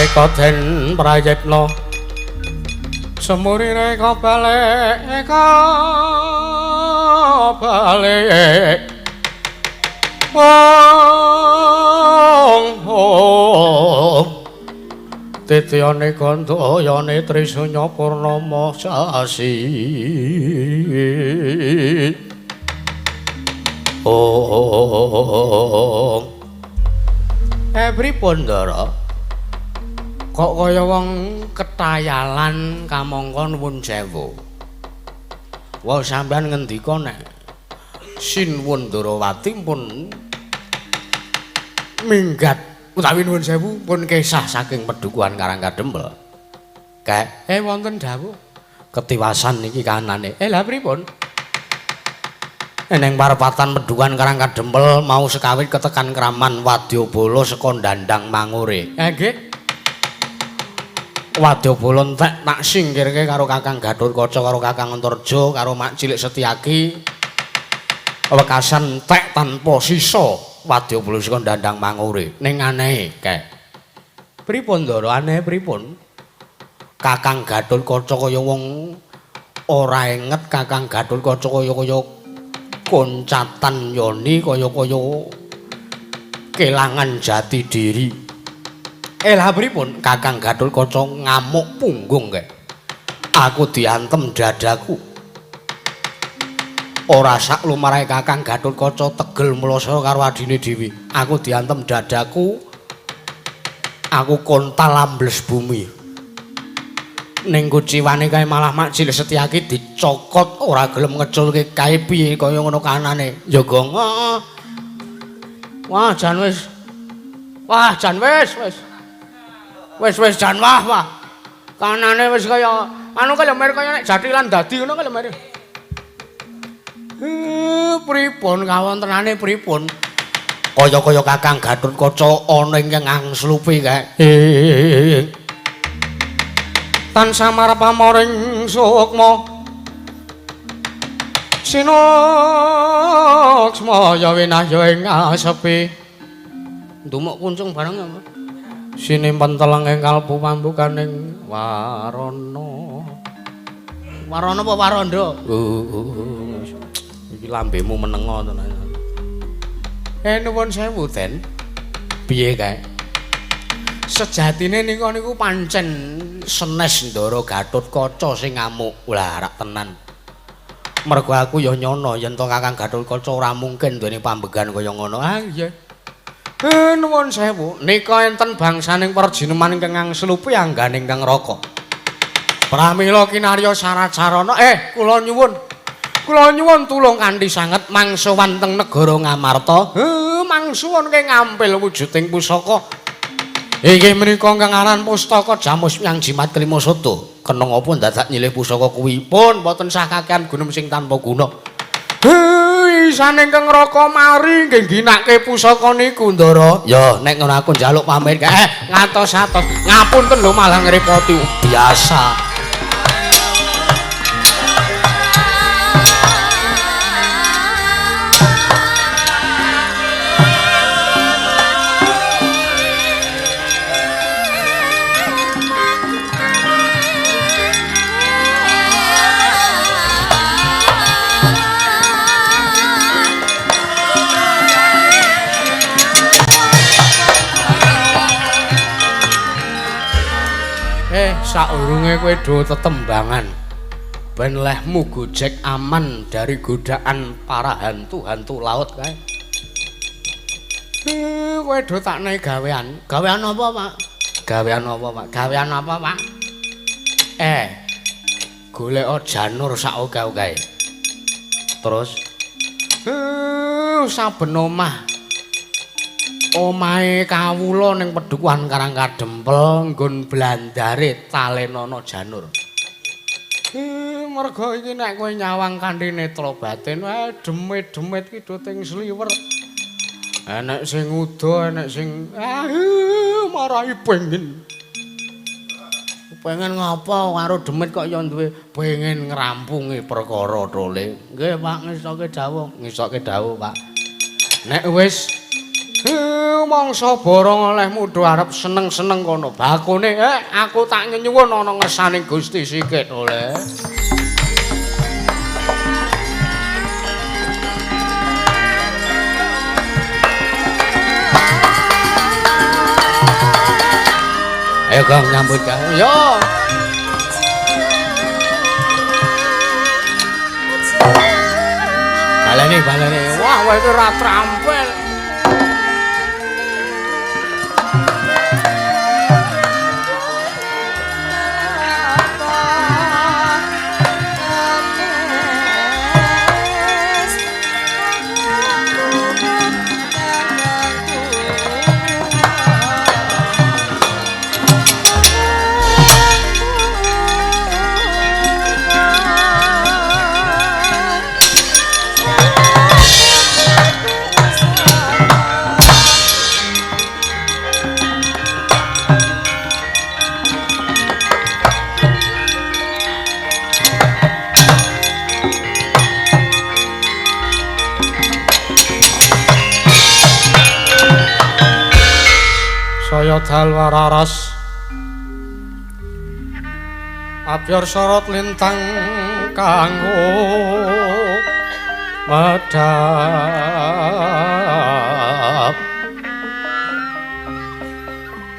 reka den prayitna semuri reka balik Tityane gandayane Trisunya Purnama sasi pripun Ndara kok kaya wong ketayalan kamangka nuwun sewu wah sampean ngendika nek Sinuwun Ndarawati pun minggat utawi nuwun sewu pun kesah saking Pedukuhan Karangkadempel. Kek wonten dawuh ketiwasan niki kanane. Lha pripun? Eneng parepatan Pedukuhan Karangkadempel mau sekawit ketekan kraman Wadyabala saka Dandang Mangure. Nggih. Wadyabala entek tak singkirke karo Kakang Gatotkaca karo Kakang Antarja karo Mak Cilik Setyaki. Wekasan entek tanpa sisa. Wadyabala saka Dandang Mangure ning anehe kek pripun Ndara aneh pripun Kakang Gatotkaca kaya wong ora enget Kakang Gatotkaca kaya koncatan yoni kaya kelangan jati diri lha pripun Kakang Gatotkaca ngamuk punggung kek aku diantem dadaku ora sak lumarahe Kakang Gatotkaca tegel mlasa karo adine dhewe. Aku diantem dadaku. Aku kontal ambles bumi. Ning kuciwane kae malah Mak Cilik Setyaki dicokot ora gelem ngeculke kae piye kaya ngono kanane. Ya Gong. Wah, jan wis. Wah, jan wis. Wis jan wah. Kanane wis kaya anu kaya mer kaya nek jatilan dadi ngono kaya mer. Pripun kawontenane pripun kaya-kaya Kakang Gatotkaca ana ing angslupe kae tansah marep pamoring sukma sinaksma ya winahya ing asepi ndumuk kuncung bareng sinimpen teleng ing kalbu pambukaning warana apa waranda iki lambemu menengo tenan. Nuwun sewu, Den. Piye kae? Sejatine niku pancen senes Ndara Gatotkaca sing ngamuk. Lah rak tenan. Mergo aku ya nyono yen to Kakang Gatotkaca ora mungkin duweni pambegan kaya ngono. Ah iya. Nuwun sewu, nika enten bangsaning perjineman ingkang angslupi angganing Kang Raka. Pramila kinarya syarat-sarana Kula nyuwun tulung kanthi sanget mangsuwan teng negara Ngamarta. Mangsuwan ke ngampil wujuding pusaka. Inggih menika kang aran pustaka Jamus Myang Jimat Klimasada. Keneng apa dadak nyilih pusaka kuwi pun boten sah kakehan gunung sing tanpa guna. Isane Kang Raka mari nggih ginake pusaka niku Ndara. Ya nek ngono aku njaluk pamit kae. Ngatos-atos. Ngapunten lho malah ngrepoti biasa. Saurunge kowe do tetembangan ben lehmu gojek aman dari godaan para hantu-hantu laut kae. Kowe do tak nehi gawean. Gawean apa, Pak? Gawean apa, Pak? Golek janur sak oke-oke. Terus saben omahe kawula ning Pedukuhan Karangkadempel nggon blandare talenana janur. Merga iki nek kowe nyawang kanthi netra batin demit-demit ki do teng sliwer. Enek sing uda, enek sing marai pengen. Pengen ngapa karo demit kok ya duwe pengen ngrampungi perkara tole. Nggih Pak, ngesoke dawuh, Pak. Nek wis Mangsa borong oleh mudho arep seneng-seneng kono. Bakune aku tak nyuwun ana ngersaning Gusti sikit oleh. Ayo Kang nyambut Kang. Yo. Balane. Wah, kowe iki ora trampil. Saya dalwararas abyor sorot lintang kanggo medhap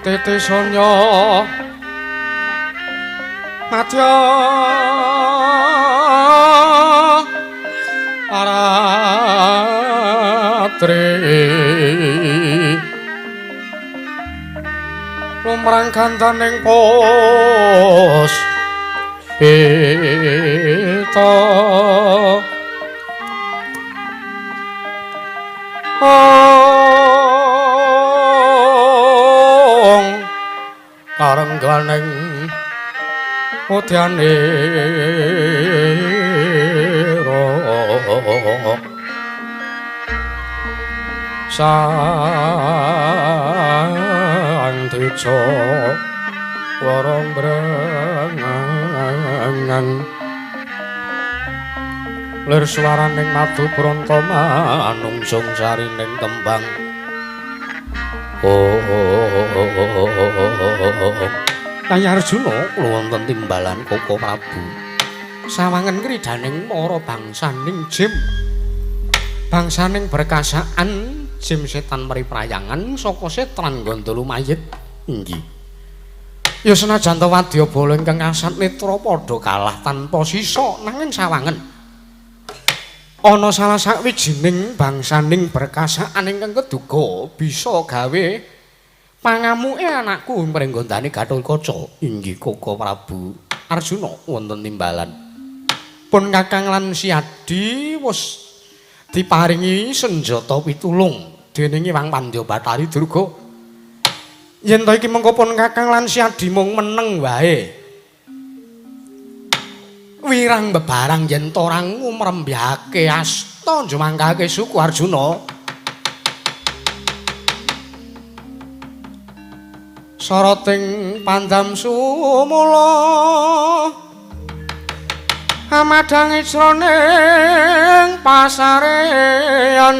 titi sonya madya aratri lumrang gandaning pos pita karengganing udyane sang tejo warong brangan lir swaraning madu bronto manungsung sarining kembang Kaya Arjuna kula wonten timbalan Koko Prabu sawangen kridaning para bangsaning jim bangsaning berkasaan jim setan meriprayangan saka setan Gandala mayit inggih ya senajan to wadyabala ingkang asat netra padha kalah tanpa sisa nanging sawangen ana salah sawijining bangsaning berkasaan ingkang keduga bisa gawe pangamuke anakku mrenggondane Gatotkaca inggih Koko Prabu Arjuna wonten timbalan pun Kakang lan Siadi wis diparingi senjata pitulung dening Hyang Pandya Bathari Durga yen to iki mengko pun Kakang lan Siadi mung meneng wae wirang bebarang yen to ora ngumrembihake asta njumangkake suku Arjuna soroting pandam sumula amadang ijroning pasarean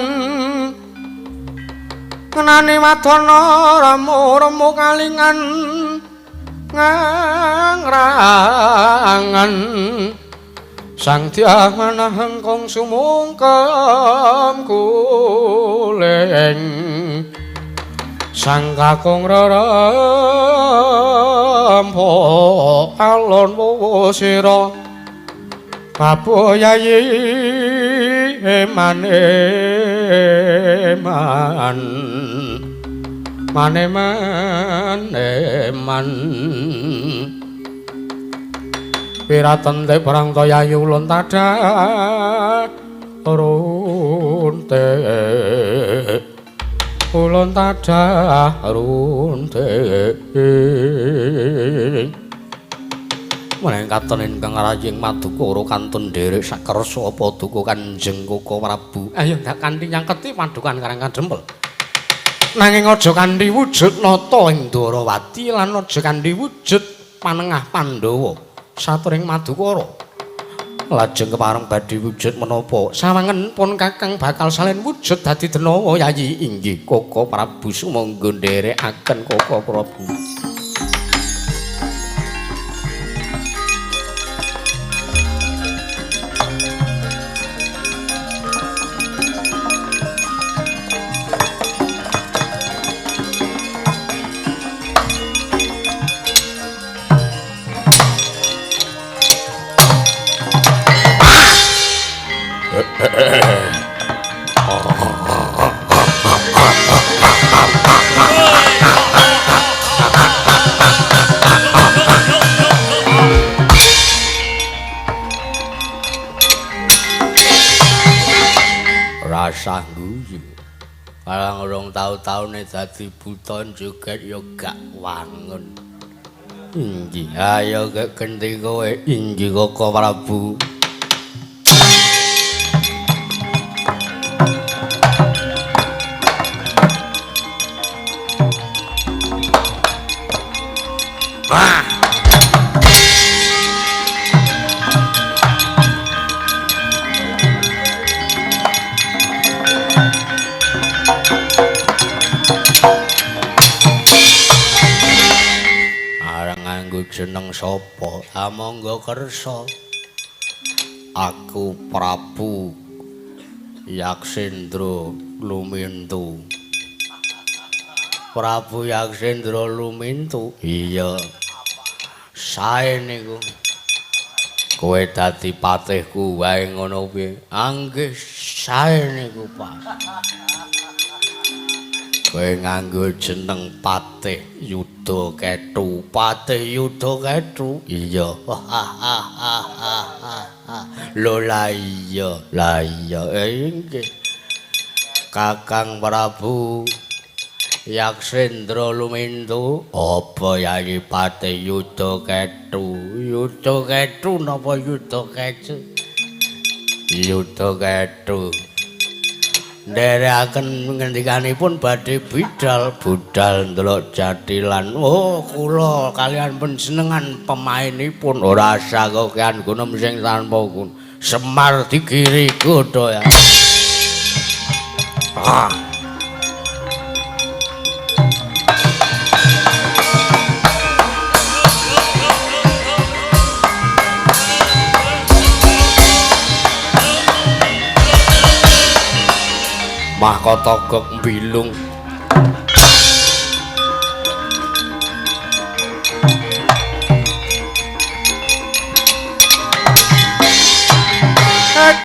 ngenani wadana remu-remu kalingan ngangrangan sang dyah manah engkong sumungkem kuleng sang kakung rerempok alon wusira baboyayi maneman piratente perang toyayu ulun tada runte ulun tada runte meneng katon ingkang raying Madukara kantun nderek sakersa paduka Kanjeng Koko Prabu ayo ndak kanthi nyangketi padukan karang kadempel nanging aja kanthi wujud nata ing Dwarawati lan aja kanthi wujud panengah Pandhawa saturing Madukara lajeng kepareng badhe wujud menapa sawangen pun kakang bakal salin wujud dadi denawa yayi inggih Koko Prabu sumangga nderekaken Koko Prabu. Rasa guyu kalang rong taune dadi buta joget ya gak wangun. Inggih ayo gek genti kowe inggih Koko Prabu. Jeneng sapa? Amangga kersa. Aku Prabu Yaksendra Lumintu. Prabu Yaksendra Lumintu. Iya. Sae niku. Kowe dadi patihku wae ngono piye? Anggih sae niku, Pak. Kowe nganggo jeneng Patih Yudha Kethu. Patih Yudha Kethu. Iya. Lho la iya, inggih. Kakang Prabu Yaksendra Lumintu. Apa Yayi Patih Yudha Kethu? Yudha Kethu napa Yudha Kethu? Yudha Kethu. Nderekaken ngendikanipun badhe budal ndelok jatilan. Oh, kula kalian panjenengan pemainipun ora sakokean gunem sing tanpa kun. Semar digiri godha ya. Mahkota gok mbilung